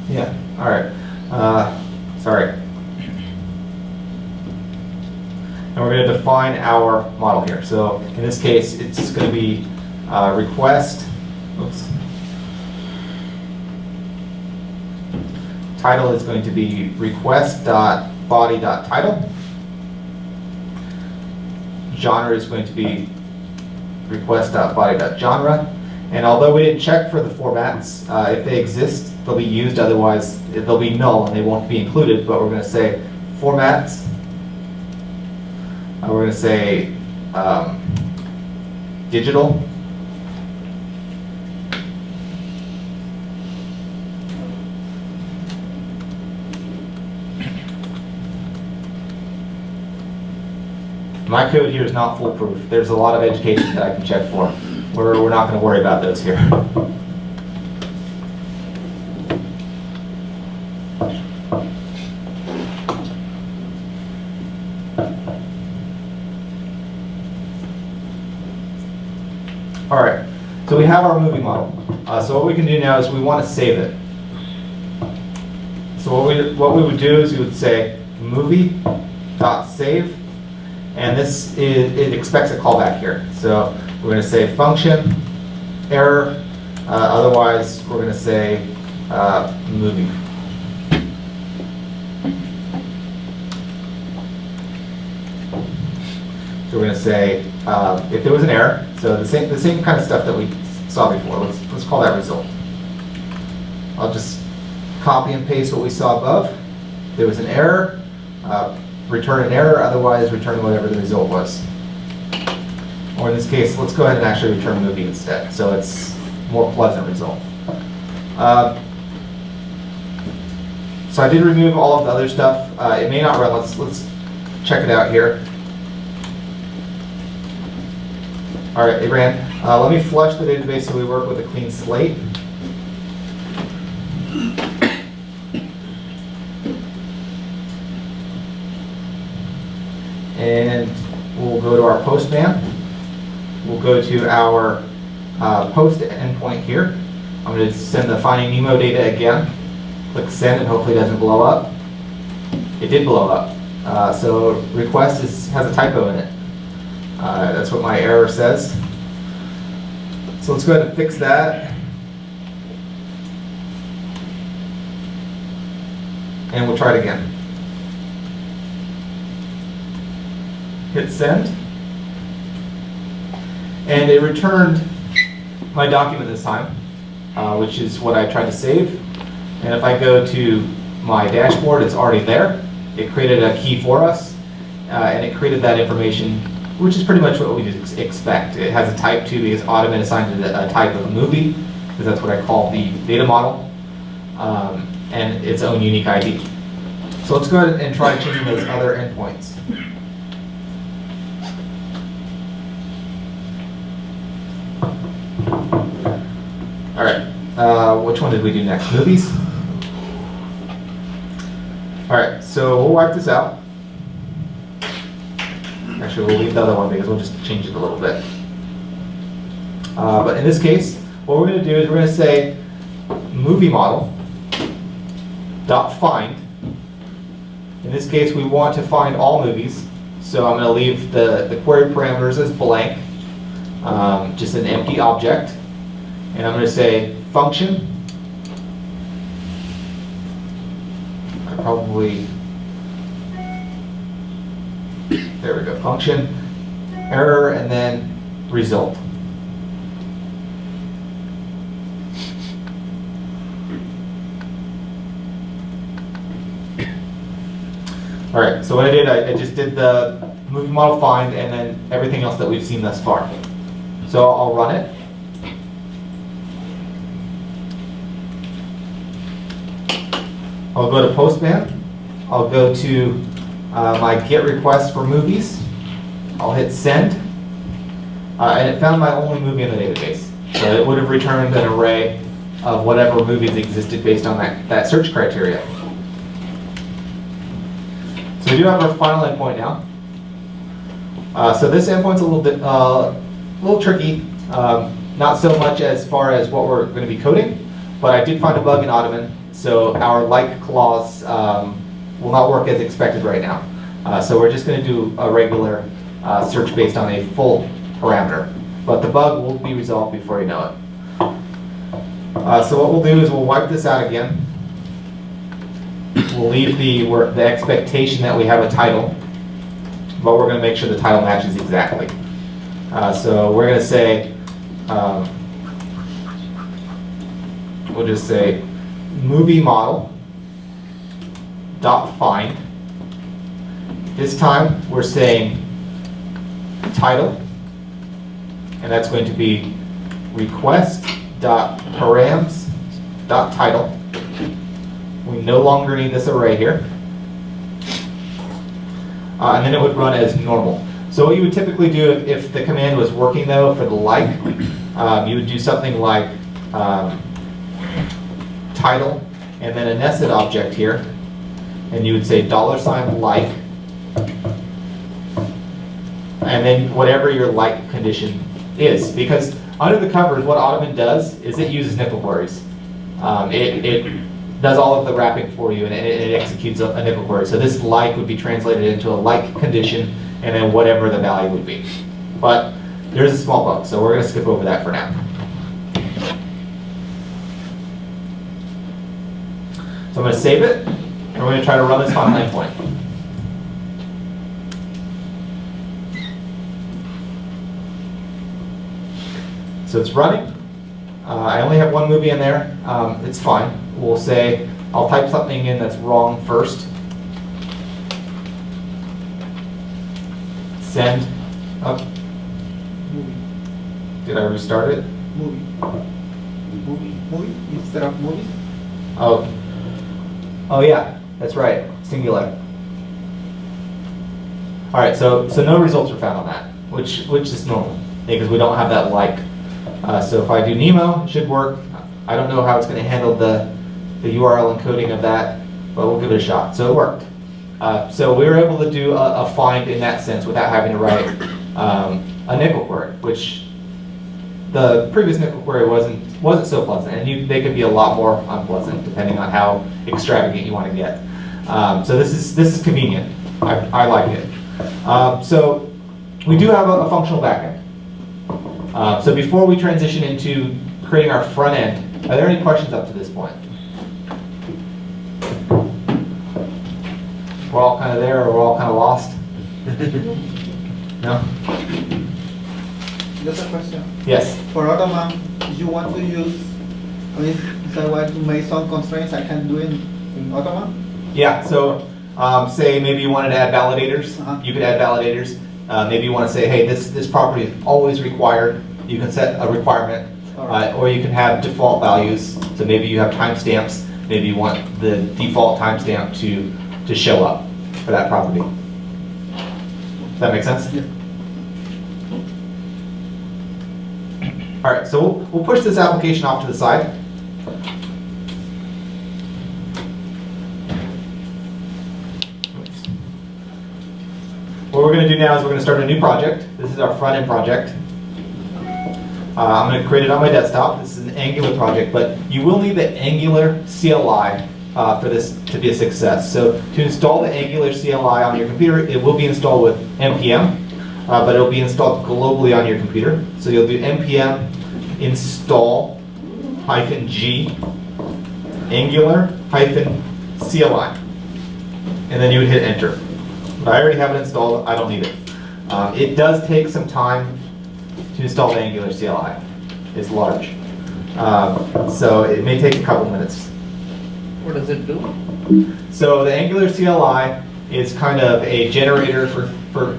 Yeah, all right. Sorry. And we're going to define our model here. So in this case, it's going to be request. Oops. Title is going to be request.body.title. Genre is going to be request.body.genre. And although we didn't check for the formats, if they exist, they'll be used. Otherwise, they'll be null and they won't be included. But we're going to say formats. We're going to say digital. My code here is not foolproof. There's a lot of education that I can check for. We're not going to worry about those here. All right, so we have our movie model. So what we can do now is we want to save it. So what we would do is we would say movie.save, and it expects a callback here. So we're going to say function error. Otherwise, we're going to say movie. So we're going to say if there was an error. So the same kind of stuff that we saw before. Let's call that result. I'll just copy and paste what we saw above. If there was an error, return an error. Otherwise, return whatever the result was. Or in this case, let's go ahead and actually return movie instead. So it's a more pleasant result. So I did remove all of the other stuff. It may not run. Let's check it out here. All right, it ran. Let me flush the database so we work with a clean slate. And we'll go to our postman. We'll go to our post endpoint here. I'm going to send the Finding Nemo data again. Click send, and hopefully it doesn't blow up. It did blow up. So request has a typo in it. That's what my error says. So let's go ahead and fix that. And we'll try it again. Hit send. And it returned my document this time, which is what I tried to save. And if I go to my dashboard, it's already there. It created a key for us, and it created that information, which is pretty much what we expect. It has a type 2 because Ottoman assigned it a type of movie, because that's what I call the data model, and its own unique ID. So let's go ahead and try changing those other endpoints. All right, which one did we do next? Movies? All right, so we'll wipe this out. Actually, we'll leave the other one because we'll just change it a little bit. But in this case, what we're going to do is we're going to say movie model dot find. In this case, we want to find all movies, so I'm going to leave the query parameters as blank, just an empty object, and I'm going to say function. Probably, there we go, function, error, and then result. All right, so what I did, I just did the movie model find and then everything else that we've seen thus far. So I'll run it. I'll go to Postman. I'll go to my GET request for movies. I'll hit send. And it found my only movie in the database. So it would have returned an array of whatever movies existed based on that search criteria. So we do have our final endpoint now. So this endpoint's a little tricky. Not so much as far as what we're going to be coding, but I did find a bug in Ottoman. So our like clause will not work as expected right now. So we're just going to do a regular search based on a full parameter. But the bug will be resolved before you know it. So what we'll do is we'll wipe this out again. We'll leave the expectation that we have a title, but we're going to make sure the title matches exactly. So we're going to say, we'll just say movie model dot find. This time we're saying title, and that's going to be request dot params dot title. We no longer need this array here. And then it would run as normal. So what you would typically do if the command was working though for the like, you would do something like title and then a nested object here, and you would say $like, and then whatever your like condition is. Because under the covers, what Ottoman does is it uses nickel queries. It does all of the wrapping for you, and it executes a nickel query. So this like would be translated into a like condition, and then whatever the value would be. But there's a small bug, so we're going to skip over that for now. So I'm going to save it, and we're going to try to run this final endpoint. So it's running. I only have one movie in there. It's fine. We'll say, I'll type something in that's wrong first. Send. Oh. Movie. Did I restart it? Movie. Movie instead of movies. Oh yeah, that's right. Singular. All right, so no results were found on that, which is normal because we don't have that like. So if I do Nemo, it should work. I don't know how it's going to handle the URL encoding of that, but we'll give it a shot. So it worked. So we were able to do a find in that sense without having to write a nickel query, which the previous nickel query wasn't so pleasant, and they could be a lot more unpleasant depending on how extravagant you want to get. So this is convenient. I like it. So we do have a functional backend. So before we transition into creating our front end, are there any questions up to this point? We're all kind of there, or we're all kind of lost? No? Just a question. Yes. For Ottoman, you want to use, if I want to make some constraints, I can do it in Ottoman? Yeah, so say maybe you wanted to add validators. You could add validators. Maybe you want to say, hey, this property is always required. You can set a requirement. Or you can have default values. So maybe you have timestamps. Maybe you want the default timestamp to to show up for that property. Does that make sense? Yeah. All right, so we'll push this application off to the side. What we're going to do now is we're going to start a new project. This is our front-end project. I'm going to create it on my desktop. This is an Angular project, but you will need the Angular CLI for this to be a success. So to install the Angular CLI on your computer, it will be installed with npm, but it will be installed globally on your computer. So you'll do npm install -g Angular-CLI, and then you would hit enter. But I already have it installed. I don't need it. It does take some time to install the Angular CLI. It's large. So it may take a couple minutes. What does it do? So the Angular CLI is kind of a generator for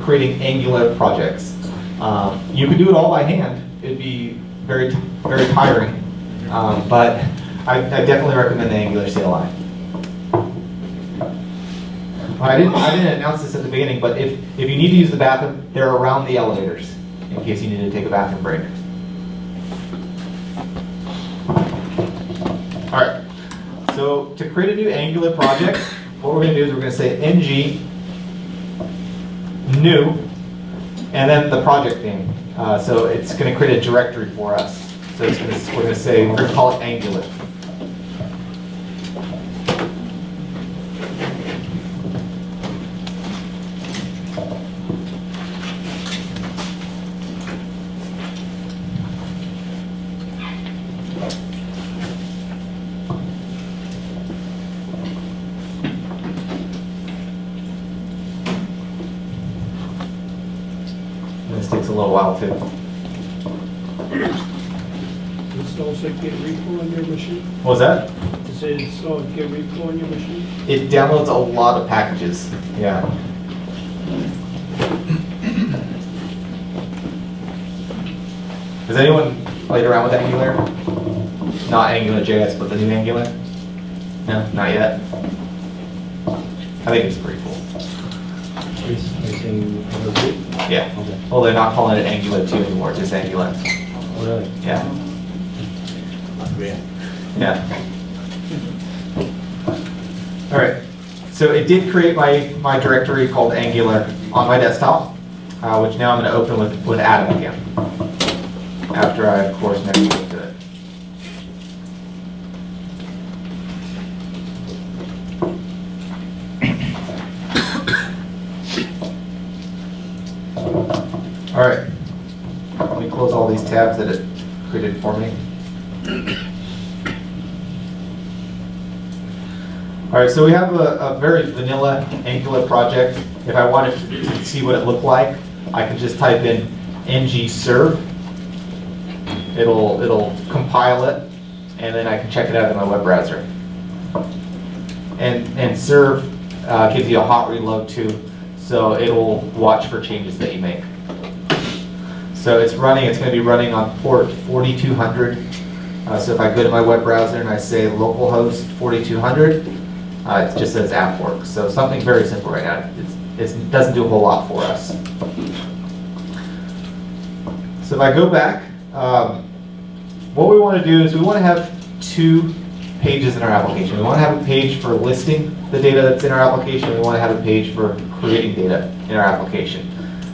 creating Angular projects. You could do it all by hand. It'd be very, very tiring. But I definitely recommend the Angular CLI. I didn't announce this at the beginning, but if you need to use the bathroom, they're around the elevators in case you need to take a bathroom break. All right. So to create a new Angular project, what we're going to do is we're going to say ng new, and then the project name. So it's going to create a directory for us. So we're going to say we're going to call it Angular. This takes a little while too. Install say Git repo on your machine? What was that? To say install Git repo on your machine? It downloads a lot of packages. Yeah. Has anyone played around with Angular? Not AngularJS, but the new Angular? No, not yet. I think it's pretty cool. Yeah. Okay. Well, they're not calling it Angular 2 anymore, just Angular. Oh, really? Yeah. Yeah. All right. So it did create my directory called Angular on my desktop, which now I'm going to open with Atom again. After I, of course, never looked at it. All right. Let me close all these tabs that it created for me. All right, so we have a very vanilla Angular project. If I wanted to see what it looked like, I can just type in ng-serve. It'll compile it, and then I can check it out in my web browser. And serve gives you a hot reload too, so it'll watch for changes that you make. So it's going to be running on port 4200. So if I go to my web browser and I say localhost 4200, it just says AppWorks. So something very simple right now. It doesn't do a whole lot for us. So if I go back, what we want to do is we want to have two pages in our application. We want to have a page for listing the data that's in our application. We want to have a page for creating data in our application.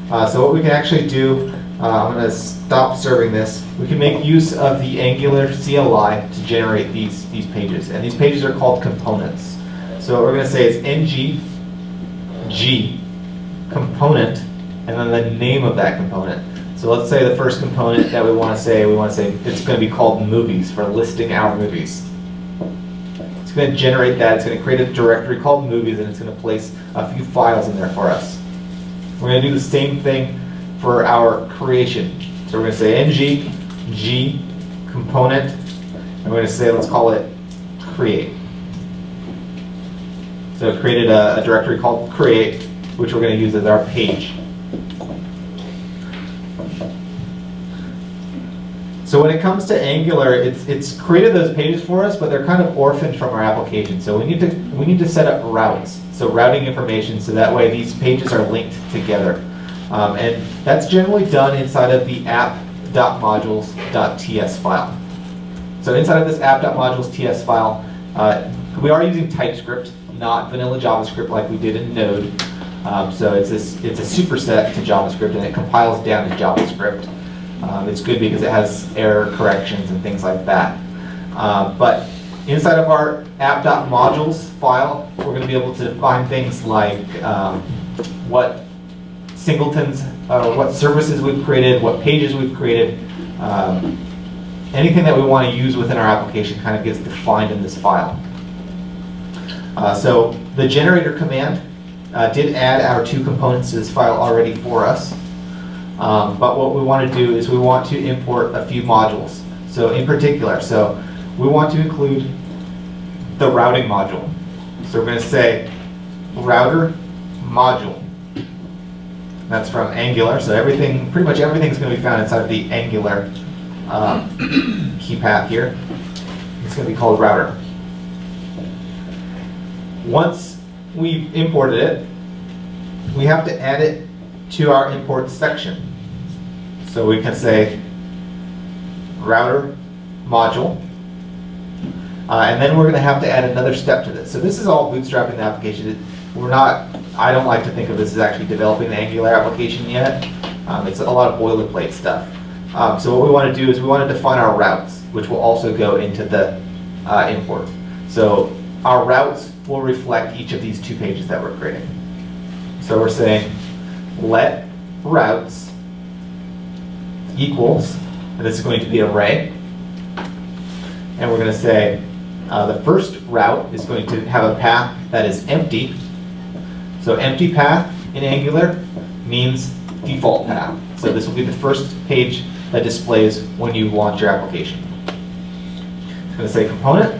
So what we can actually do, I'm going to stop serving this. We can make use of the Angular CLI to generate these pages. And these pages are called components. So what we're going to say is ng-g component, and then the name of that component. So let's say the first component that we want to say it's going to be called movies for listing our movies. It's going to generate that. It's going to create a directory called movies, and it's going to place a few files in there for us. We're going to do the same thing for our creation. So we're going to say ng-g component, and we're going to say, let's call it create. So it created a directory called create, which we're going to use as our page. So when it comes to Angular, it's created those pages for us, but they're kind of orphaned from our application. So we need to set up routes. So routing information, so that way these pages are linked together. And that's generally done inside of the app.modules.ts file. So inside of this app.modules.ts file, we are using TypeScript, not vanilla JavaScript like we did in Node. So it's a superset to JavaScript, and it compiles down to JavaScript. It's good because it has error corrections and things like that. But inside of our app.modules file, we're going to be able to define things like what singletons, what services we've created, what pages we've created. Anything that we want to use within our application kind of gets defined in this file. So the generator command did add our 2 components to this file already for us. But what we want to do is we want to import a few modules. So in particular, so we want to include the routing module. So we're going to say router module. That's from Angular. So everything, pretty much everything is going to be found inside of the Angular key path here. It's going to be called router. Once we've imported it, we have to add it to our import section. So we can say router module, and then we're going to have to add another step to this. So this is all bootstrapping the application. I don't like to think of this as actually developing the Angular application yet. It's a lot of boilerplate stuff. So what we want to do is we want to define our routes, which will also go into the import. So our routes will reflect each of these 2 pages that we're creating. So we're saying let routes equals, and this is going to be array, and we're going to say the first route is going to have a path that is empty. So empty path in Angular means default path. So this will be the first page that displays when you launch your application. It's going to say component,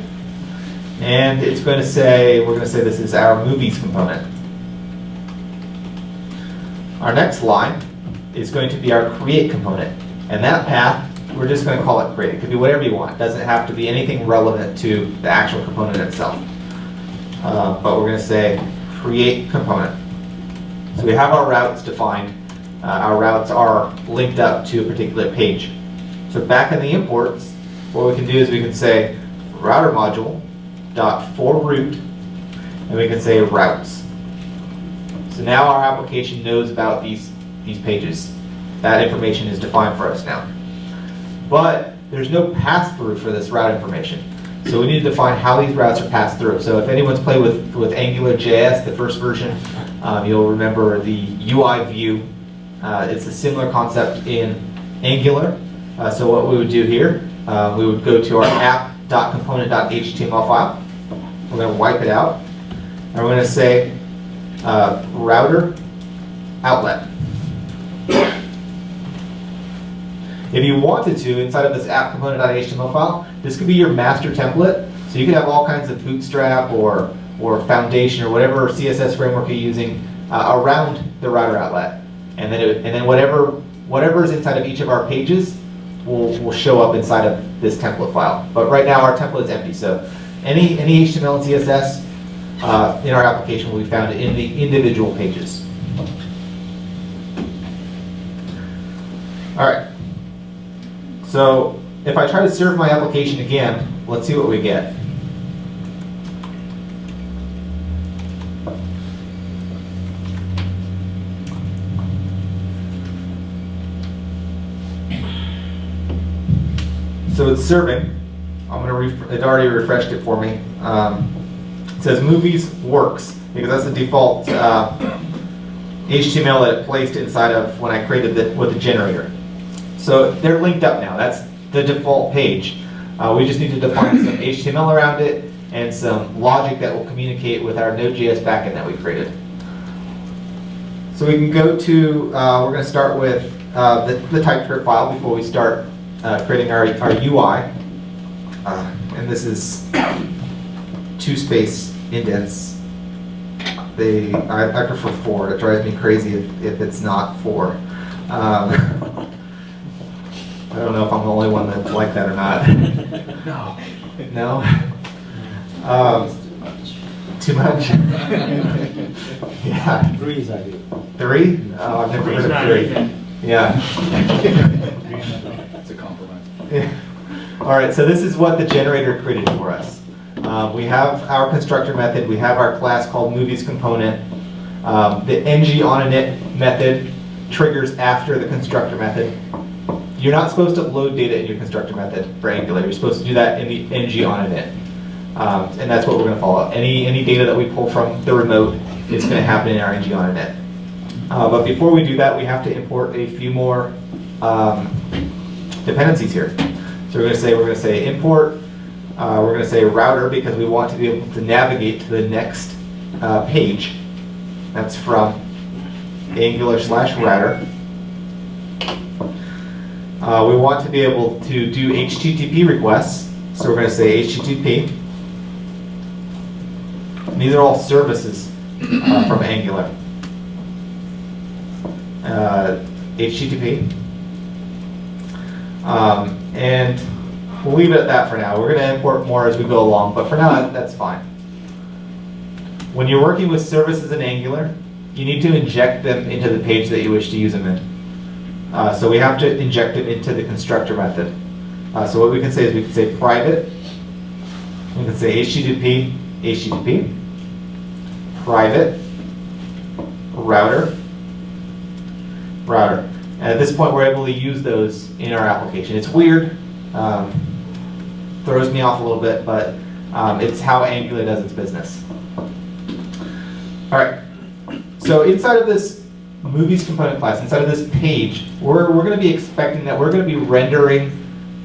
and it's going to say, we're going to say this is our movies component. Our next line is going to be our create component, and that path, we're just going to call it create. It could be whatever you want. It doesn't have to be anything relevant to the actual component itself. But we're going to say create component. So we have our routes defined. Our routes are linked up to a particular page. So back in the imports, what we can do is we can say router module dot for route, and we can say routes. So now our application knows about these pages. That information is defined for us now. But there's no pass-through for this route information. So we need to define how these routes are passed through. So if anyone's played with Angular.js, the first version, you'll remember the UI view. It's a similar concept in Angular. So what we would do here, we would go to our app.component.html file. We're going to wipe it out. And we're going to say router outlet. If you wanted to, inside of this app component.html file, this could be your master template. So you could have all kinds of Bootstrap or Foundation or whatever CSS framework you're using around the router outlet, and then whatever is inside of each of our pages will show up inside of this template file. But right now our template is empty, so any HTML and CSS in our application will be found in the individual pages. All right. So if I try to serve my application again, let's see what we get. So it's serving. It already refreshed it for me. It says movies works because that's the default HTML that it placed inside of when I created it with the generator. So they're linked up now. That's the default page. We just need to define some HTML around it and some logic that will communicate with our Node.js backend that we created. So we can go to, we're going to start with the TypeScript file before we start creating our UI. And this is 2 space indents. I prefer 4. It drives me crazy if it's not 4. I don't know if I'm the only one that's like that or not. No. No? Too much? Yeah. 3 is ideal. 3? Oh, I've never heard of 3. Yeah. It's a compromise. Yeah. All right, so this is what the generator created for us. We have our constructor method. We have our class called movies component. The ng-on-init method triggers after the constructor method. You're not supposed to load data in your constructor method for Angular. You're supposed to do that in the ng-on-init. And that's what we're going to follow. Any data that we pull from the remote is going to happen in our ng-on-init. But before we do that, we have to import a few more dependencies here. So we're going to say import. We're going to say router because we want to be able to navigate to the next page. That's from Angular/router. We want to be able to do HTTP requests. So we're going to say HTTP. And these are all services from Angular. HTTP. And we'll leave it at that for now. We're going to import more as we go along, but for now, that's fine. When you're working with services in Angular, you need to inject them into the page that you wish to use them in. So we have to inject it into the constructor method. So what we can say is we can say private. We can say HTTP, HTTP, private, router, router. And at this point, we're able to use those in our application. It's weird, throws me off a little bit, but it's how Angular does its business. All right, so inside of this movies component class, inside of this page, we're going to be expecting that we're going to be rendering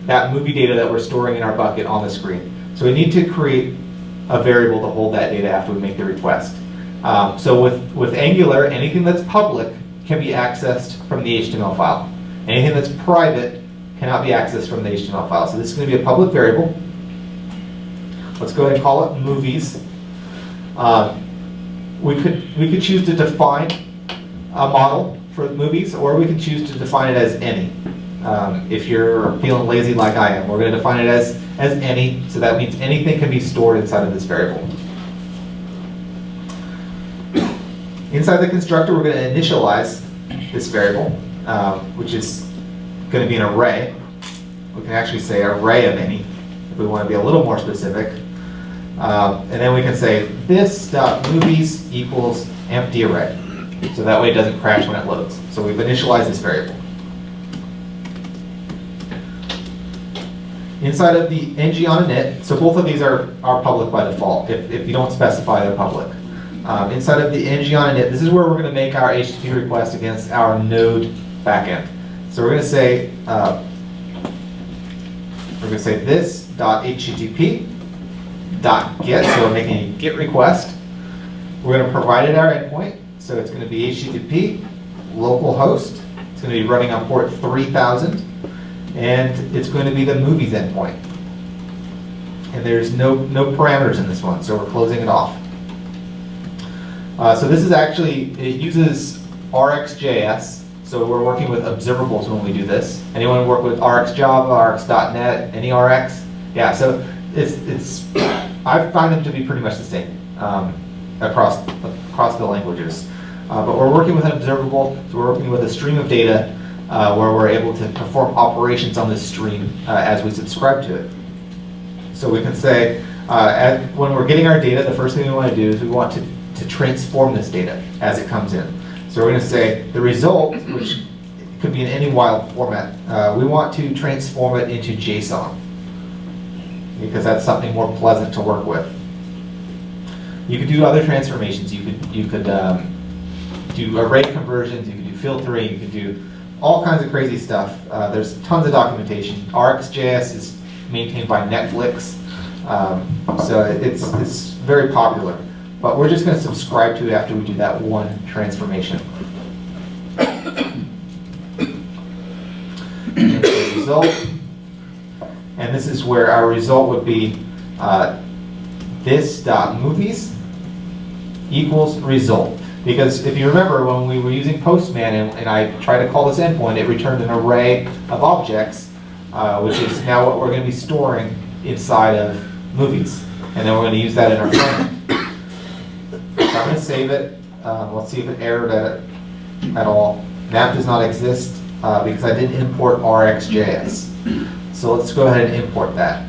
that movie data that we're storing in our bucket on the screen. So we need to create a variable to hold that data after we make the request. So with Angular, anything that's public can be accessed from the HTML file. Anything that's private cannot be accessed from the HTML file. So this is going to be a public variable. Let's go ahead and call it movies. We could choose to define a model for movies, or we can choose to define it as any. If you're feeling lazy like I am, we're going to define it as any, so that means anything can be stored inside of this variable. Inside the constructor, we're going to initialize this variable, which is going to be an array. We can actually say array of any if we want to be a little more specific. And then we can say this.movies equals empty array. So that way it doesn't crash when it loads. So we've initialized this variable. Inside of the ng-on-init, so both of these are public by default. If you don't specify, they're public. Inside of the ng-on-init, this is where we're going to make our HTTP request against our Node backend. So we're going to say this.http.get, so we're making a GET request. We're going to provide it our endpoint, so it's going to be HTTP localhost. It's going to be running on port 3000, and it's going to be the movies endpoint. And there's no parameters in this one, so we're closing it off. So this is actually, it uses RxJS, so we're working with observables when we do this. Anyone work with RxJava, RX.NET, any Rx? Yeah, so I find them to be pretty much the same across the languages. But we're working with an observable, so we're working with a stream of data where we're able to perform operations on this stream as we subscribe to it. So we can say, when we're getting our data, the first thing we want to do is we want to transform this data as it comes in. So we're going to say the result, which could be in any wild format, we want to transform it into JSON because that's something more pleasant to work with. You could do other transformations. You could do array conversions. You could do filtering. You could do all kinds of crazy stuff. There's tons of documentation. RxJS is maintained by Netflix, so it's very popular. But we're just going to subscribe to it after we do that one transformation. And the result, and this is where our result would be this.movies equals result. Because if you remember when we were using Postman and I tried to call this endpoint, it returned an array of objects, which is now what we're going to be storing inside of movies. And then we're going to use that in our front end. I'm going to save it. Let's see if it errored at all. Nav does not exist because I didn't import RxJS. So let's go ahead and import that.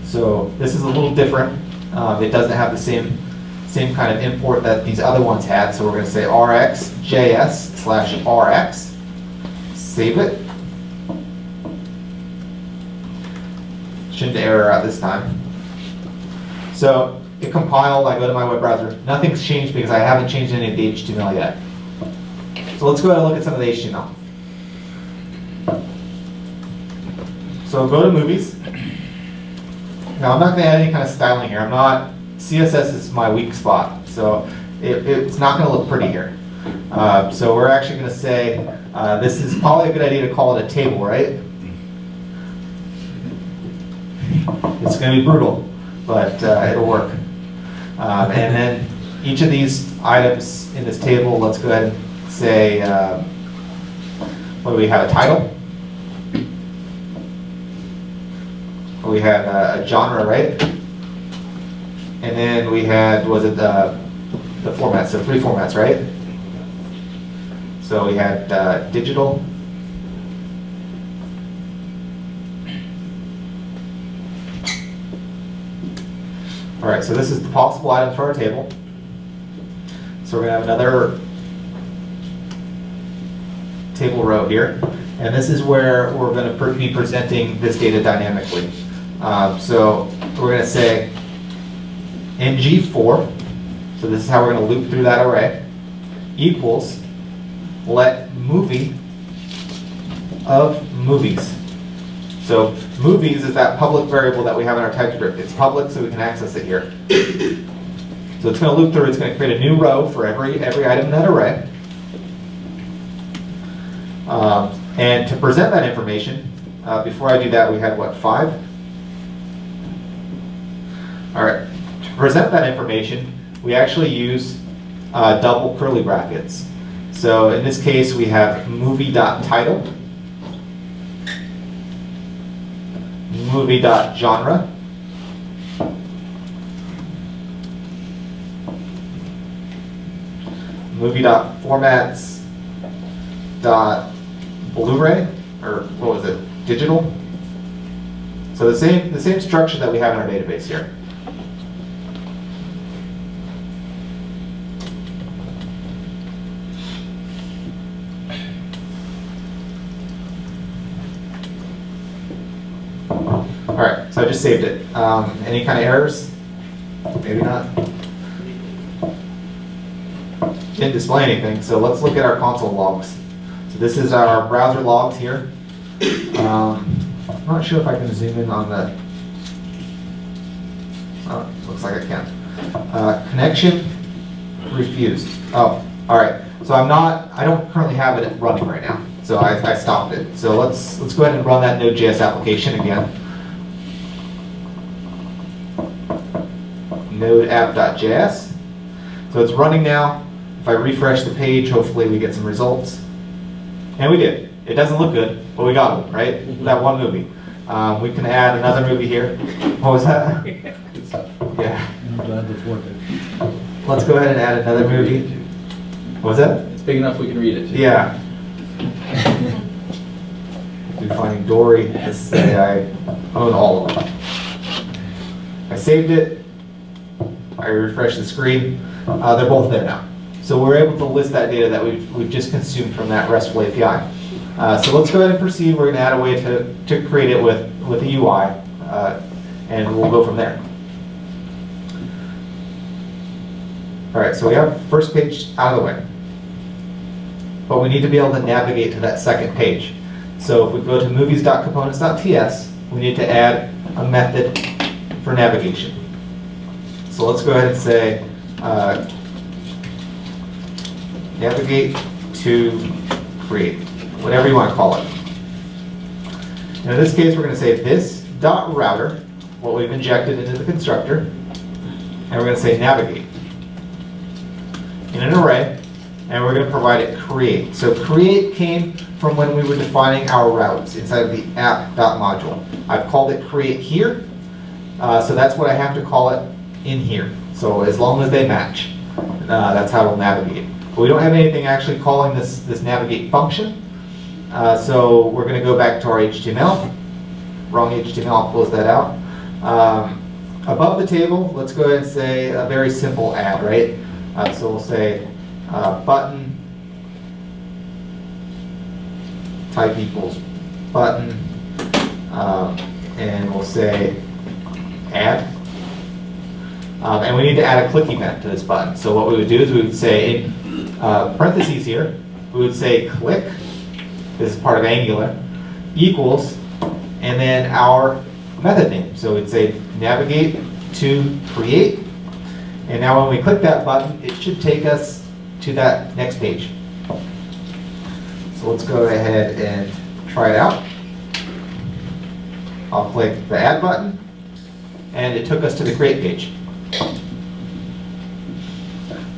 So this is a little different. It doesn't have the same kind of import that these other ones had. So we're going to say RxJS/Rx. Save it. Shouldn't error out this time. So it compiled, I go to my web browser. Nothing's changed because I haven't changed any of the HTML yet. So let's go ahead and look at some of the HTML. So go to movies. Now I'm not going to add any kind of styling here. CSS is my weak spot. So it's not going to look pretty here. So we're actually going to say, this is probably a good idea to call it a table, right? It's going to be brutal, but it'll work. And then each of these items in this table, let's go ahead and say, what do we have, a title? We had a genre, right? And then we had, was it the formats, so 3 formats, right? So we had digital, all right, so this is the possible items for our table. So we're going to have another table row here. And this is where we're going to be presenting this data dynamically. So we're going to say ng4, so this is how we're going to loop through that array, equals let movie of movies. So movies is that public variable that we have in our TypeScript. It's public, so we can access it here. So it's going to loop through. It's going to create a new row for every item in that array. And to present that information, before I do that, we had what, 5? All right. To present that information, we actually use double curly brackets. So in this case, we have movie.title, movie.genre, movie.formats dot Blu-ray, or what was it, digital? So the same structure that we have in our database here. All right, so I just saved it. Any kind of errors? Maybe not. Didn't display anything, so let's look at our console logs. So this is our browser logs here. I'm not sure if I can zoom in on the, oh, looks like I can. Connection refused. Oh, all right. So I don't currently have it running right now. So I stopped it. So let's go ahead and run that Node.js application again. Node app.js. So it's running now. If I refresh the page, hopefully we get some results. And we did. It doesn't look good, but we got them, right? That one movie. We can add another movie here. What was that? Yeah. Let's go ahead and add another movie. What was that? It's big enough we can read it. Yeah. Finding Dory. Let's say I own all of them. I saved it. I refreshed the screen. They're both there now. So we're able to list that data that we've just consumed from that RESTful API. So let's go ahead and proceed. We're going to add a way to create it with a UI, and we'll go from there. All right, so we have first page out of the way. But we need to be able to navigate to that second page. So if we go to movies.components.ts, we need to add a method for navigation. So let's go ahead and say navigate to create, whatever you want to call it. And in this case, we're going to say this.router, what we've injected into the constructor, and we're going to say navigate in an array, and we're going to provide it create. So create came from when we were defining our routes inside of the app.module. I've called it create here, so that's what I have to call it in here. So as long as they match. That's how it'll navigate. But we don't have anything actually calling this navigate function. So we're going to go back to our HTML. Wrong HTML, I'll close that out. Above the table, let's go ahead and say a very simple add, right? So we'll say button type equals button, and we'll say add. And we need to add a click event to this button. So what we would do is we would say in parentheses here, we would say click, this is part of Angular, equals, and then our method name. So we'd say navigate to create. And now when we click that button, it should take us to that next page. So let's go ahead and try it out. I'll click the add button, and it took us to the create page.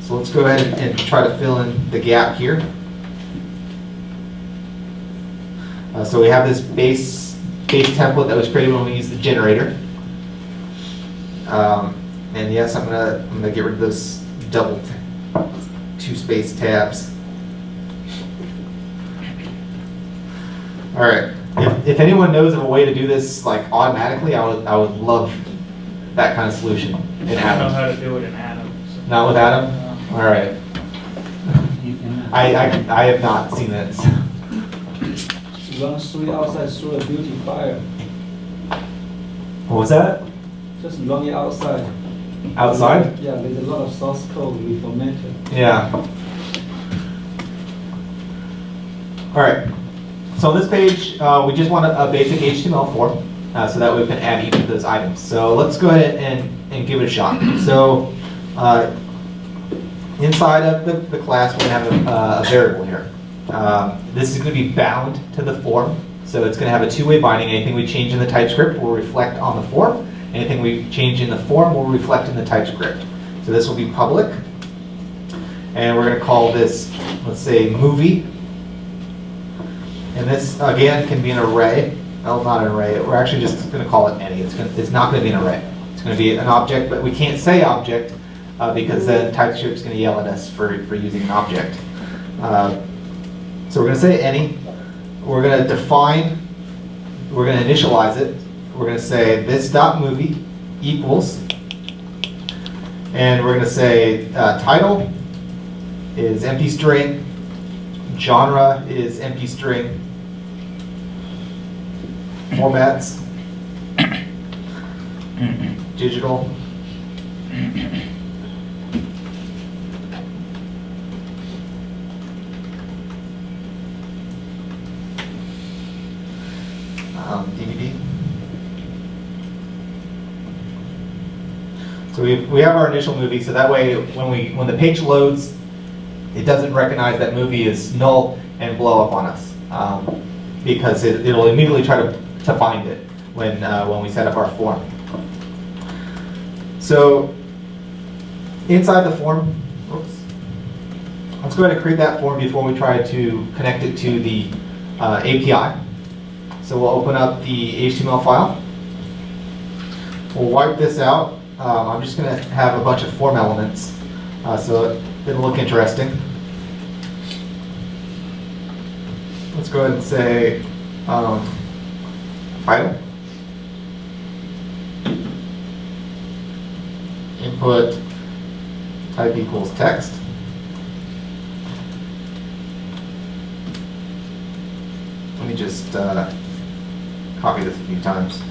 So let's go ahead and try to fill in the gap here. So we have this base template that was created when we used the generator. And yes, I'm gonna get rid of those double two space tabs. All right. If anyone knows of a way to do this like automatically, I would love that kind of solution in I don't know Atom. how to do it in Atom. So. Not with Atom? All right. You can. I have not seen this. Run through outside through a beautifier. What was that? Just run it outside. Outside? Yeah, there's a lot of source code we formatted. Yeah. All right. So on this page, we just want a basic HTML form so that we can add each of those items. So let's go ahead and give it a shot. So inside of the class, we're going to have a variable here. This is going to be bound to the form. So it's going to have a two-way binding. Anything we change in the TypeScript will reflect on the form. Anything we change in the form will reflect in the TypeScript. So this will be public. And we're going to call this, let's say, movie. And this, again, can be an array. Well, not an array. We're actually just going to call it any. It's not going to be an array. It's going to be an object, but we can't say object because then TypeScript is going to yell at us for using an object. So we're going to say any. We're going to define, we're going to initialize it. We're going to say this.movie equals, and we're going to say title is empty string, genre is empty string, formats, digital, DVD. So we have our initial movie, so that way when the page loads, it doesn't recognize that movie is null and blow up on us because it'll immediately try to find it when we set up our form. So inside the form, oops, let's go ahead and create that form before we try to connect it to the API. So we'll open up the HTML file. We'll wipe this out. I'm just going to have a bunch of form elements so it'll look interesting. Let's go ahead and say title, input type equals text, let me just copy this a few times.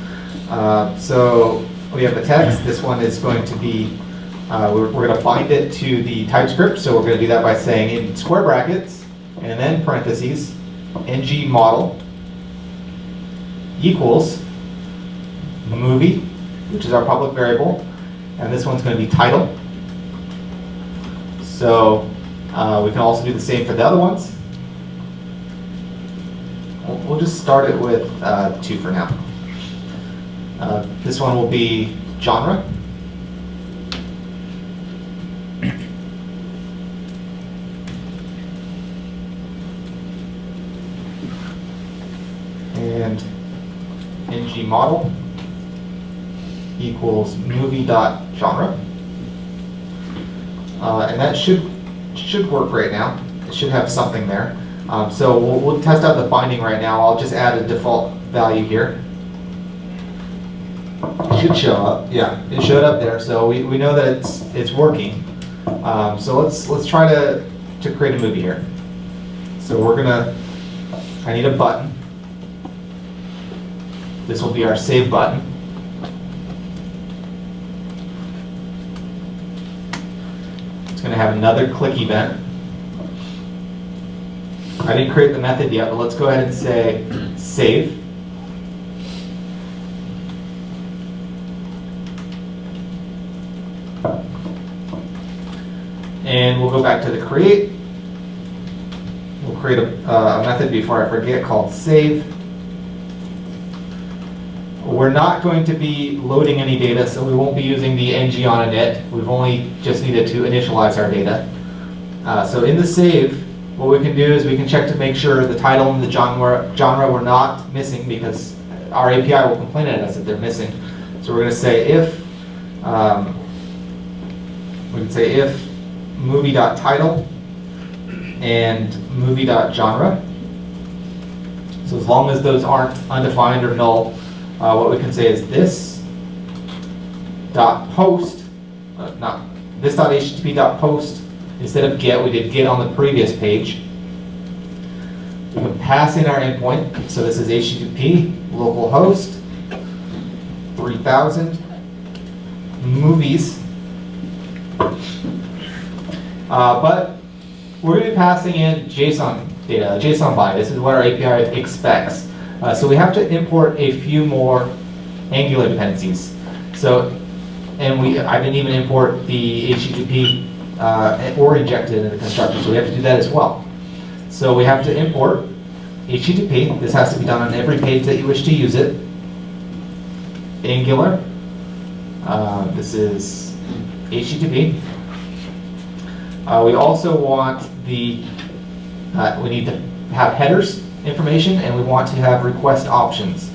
So we have the text. This one is going to be, we're going to bind it to the TypeScript. So we're going to do that by saying in square brackets and then parentheses, ng model equals movie, which is our public variable. And this one's going to be title. So we can also do the same for the other ones. We'll just start it with 2 for now. This one will be genre. And ng model equals movie.genre. and that should work right now. It should have something there. So we'll test out the binding right now. I'll just add a default value here. It should show up. Yeah, it showed up there. So we know that it's working. So let's try to create a movie here. So I need a button. This will be our save button. It's going to have another click event. I didn't create the method yet, but let's go ahead and say save. And we'll go back to the create. We'll create a method before I forget called save. We're not going to be loading any data, so we won't be using the ng on init. We've only just needed to initialize our data. So in the save, what we can do is we can check to make sure the title and the genre were not missing, because our API will complain at us if they're missing. So we're going to say if movie.title and movie.genre. So as long as those aren't undefined or null, what we can say is this.post, this.http.post. Instead of get, we did get on the previous page. We can pass in our endpoint. So this is HTTP localhost 3000 movies. But we're going to be passing in JSON data, JSON byte. This is what our API expects. So we have to import a few more Angular dependencies. So, I didn't even import the HTTP or inject it into the constructor, so we have to do that as well. So we have to import HTTP. This has to be done on every page that you wish to use it. Angular. This is HTTP. We also want we need to have headers information, and we want to have request options.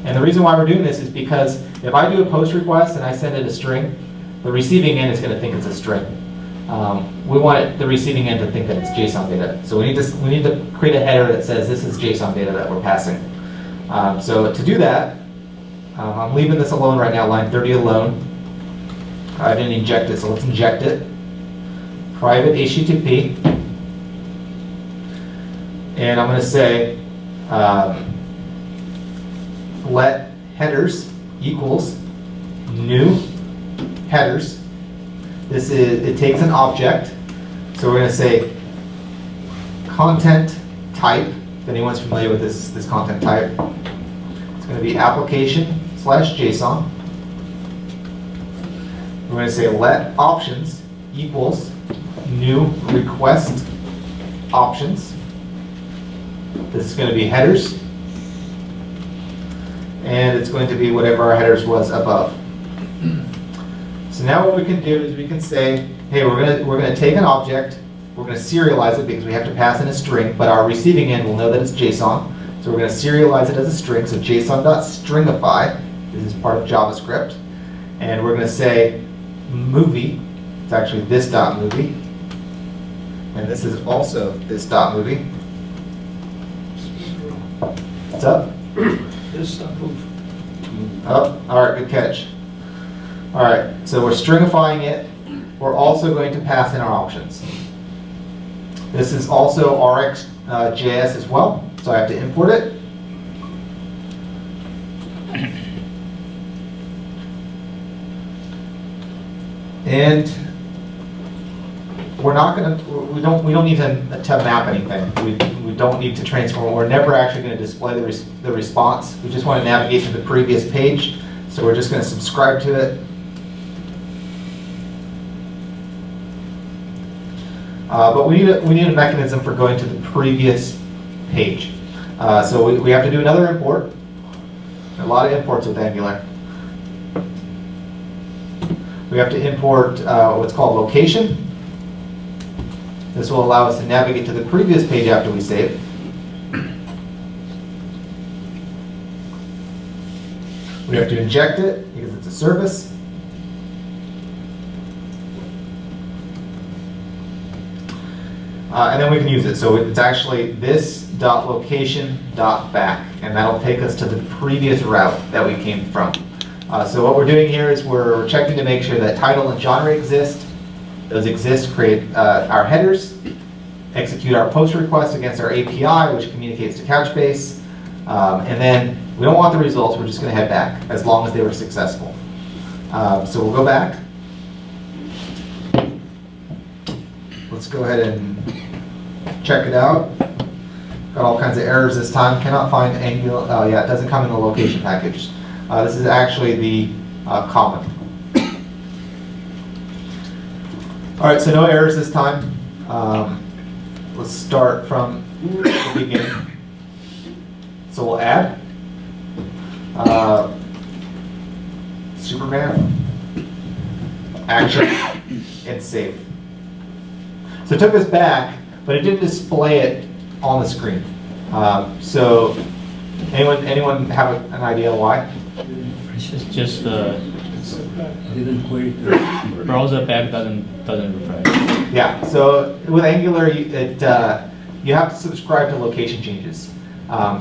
And the reason why we're doing this is because if I do a post request and I send it a string, the receiving end is going to think it's a string. We want the receiving end to think that it's JSON data. So we need to create a header that says this is JSON data that we're passing. So to do that, I'm leaving this alone right now, line 30 alone. I didn't inject it, so let's inject it. Private HTTP. And I'm going to say let headers equals new headers. It takes an object, so we're going to say content type. If anyone's familiar with this content type, it's going to be application/JSON. We're going to say let options equals new request options. This is going to be headers, and it's going to be whatever our headers was above. So now what we can do is we can say, hey, we're going to take an object, we're going to serialize it because we have to pass in a string, but our receiving end will know that it's JSON. So we're going to serialize it as a string, so JSON.stringify. This is part of JavaScript. And we're going to say movie, it's actually this.movie, and this is also this.movie. What's up? This move. Oh, all right, good catch. All right, so we're stringifying it. We're also going to pass in our options. This is also RxJS as well, so I have to import it. And we're not going to, we don't need to map anything. We don't need to transform. We're never actually going to display the response. We just want to navigate to the previous page. So we're just going to subscribe to it. But we need a mechanism for going to the previous page. So we have to do another import. A lot of imports with Angular. We have to import what's called location. This will allow us to navigate to the previous page after we save. We have to inject it because it's a service. and then we can use it. So it's actually this dot location dot back, and that'll take us to the previous route that we came from. So what we're doing here is we're checking to make sure that title and genre exist. Those exist, create our headers, execute our post request against our API, which communicates to Couchbase, and then we don't want the results, we're just going to head back as long as they were successful. So we'll go back. Let's go ahead and check it out. Got all kinds of errors this time. Cannot find Angular. Oh yeah, it doesn't come in the location package. This is actually the common. All right, so no errors this time. Let's start from the beginning. So we'll add Superman, action, and save. So it took us back, but it didn't display it on the screen. So anyone have an idea why? It's just didn't query the browser back doesn't refresh. Yeah. So with Angular, you have to subscribe to location changes.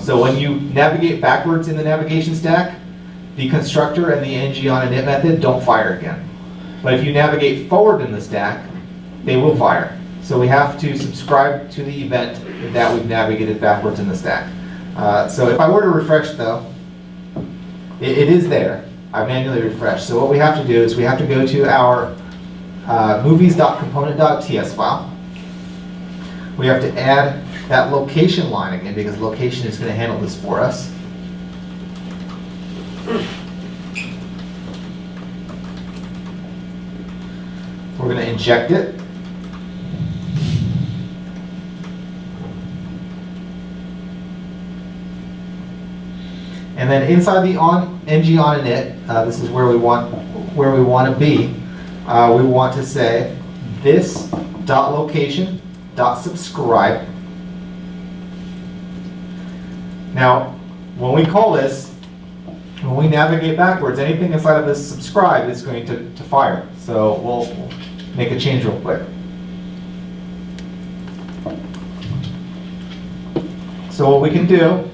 So when you navigate backwards in the navigation stack, the constructor and the ng on init method don't fire again. But if you navigate forward in the stack, they will fire. So we have to subscribe to the event that we've navigated backwards in the stack. So if I were to refresh though, it is there. I've manually refreshed. So what we have to do is we have to go to our movies.component.ts file. We have to add that location line again because location is going to handle this for us. We're going to inject it. And then inside the ng on init, this is where we want to be. We want to say this dot location dot subscribe. Now, when we call this, when we navigate backwards, anything inside of this subscribe is going to fire. So we'll make a change real quick. So what we can do,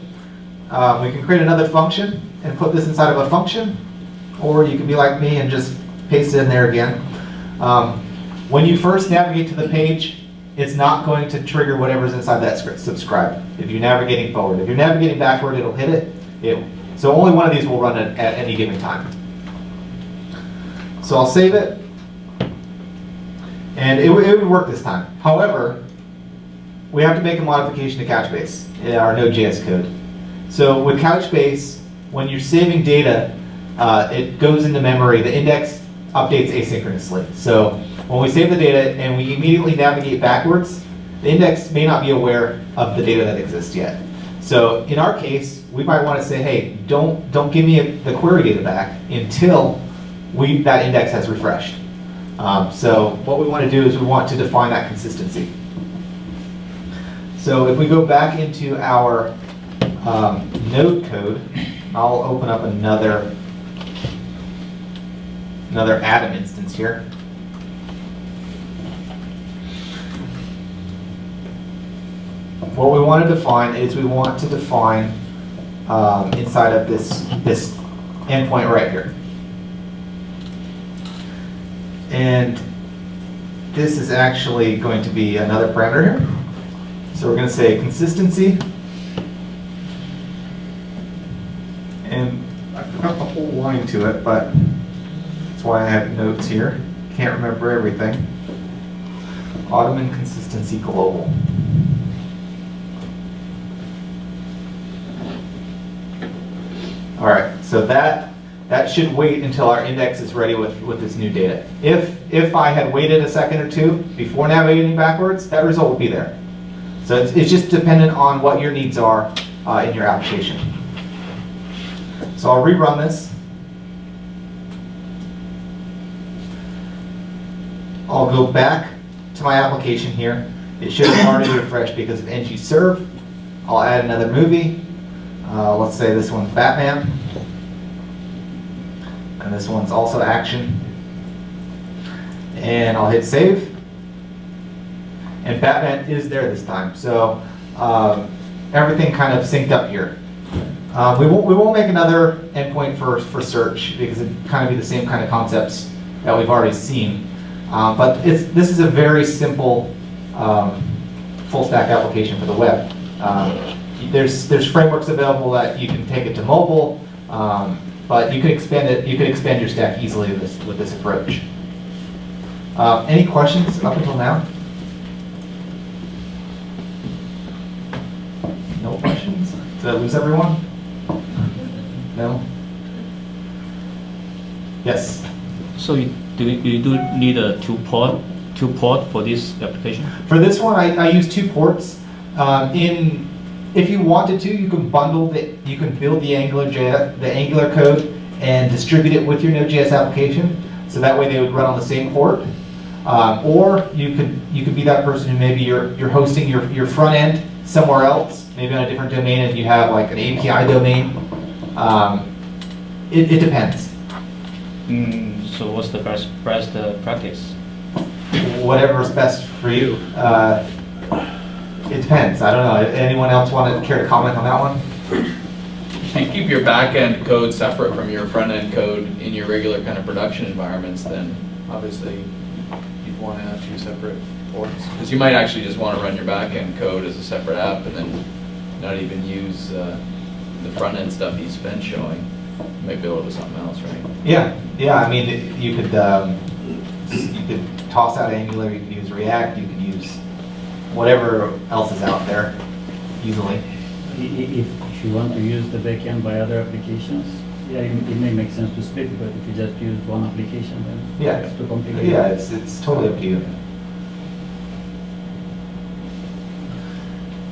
we can create another function and put this inside of a function, or you can be like me and just paste it in there again. When you first navigate to the page, it's not going to trigger whatever's inside that script subscribe if you're navigating forward. If you're navigating backward, it'll hit it. So only one of these will run at any given time. So I'll save it, and it would work this time. However, we have to make a modification to Couchbase, our Node.js code. So with Couchbase, when you're saving data, it goes into memory. The index updates asynchronously. So when we save the data and we immediately navigate backwards, the index may not be aware of the data that exists yet. So in our case, we might want to say, hey, don't give me the query data back until that index has refreshed. So what we want to do is we want to define that consistency. So if we go back into our Node code, I'll open up another Atom instance here. What we want to define is we want to define inside of this endpoint right here. And this is actually going to be another parameter here. So we're going to say consistency. And I forgot the whole line to it, but that's why I have notes here. Can't remember everything. Ottoman consistency global. All right, so that should wait until our index is ready with this new data. If I had waited a second or two before navigating backwards, that result would be there. So it's just dependent on what your needs are in your application. So I'll rerun this. I'll go back to my application here. It should have already refreshed because of ng-serve. I'll add another movie. Let's say this one's Batman. And this one's also action. And I'll hit save. and Batman is there this time. So everything kind of synced up here. We won't make another endpoint for search because it kind of be the same kind of concepts that we've already seen. But this is a very simple full stack application for the web. There's frameworks available that you can take it to mobile, but you could expand it. You could expand your stack easily with this approach. Any questions up until now? No questions? Did I lose everyone? No? Yes? So you do need a two port for this application? For this one, I use 2 ports. If you wanted to, you can bundle you can build the Angular code and distribute it with your Node.js application, so that way they would run on the same port. Or you could be that person who maybe you're hosting your front end somewhere else, maybe on a different domain, and you have like an API domain. It depends. So what's the best practice? Whatever's best for you. It depends. I don't know. Anyone else care to comment on that one? If you keep your back-end code separate from your front-end code in your regular kind of production environments, then obviously you'd want to have 2 separate ports. Because you might actually just want to run your back-end code as a separate app and then not even use the front-end stuff he's been showing. You might build it with something else, right? Yeah. I mean, you could toss out Angular. You could use React. You could use whatever else is out there easily. If you want to use the backend by other applications, yeah, it may make sense to split, but if you just use one application, then Yeah. it's too complicated. Yeah, it's totally up to you.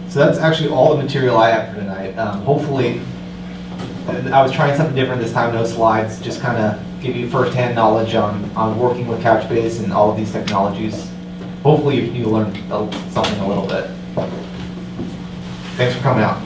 So that's actually all the material I have for tonight. Hopefully, I was trying something different this time, no slides, just kind of give you first-hand knowledge on working with Couchbase and all of these technologies. Hopefully you learned something a little bit. Thanks for coming out.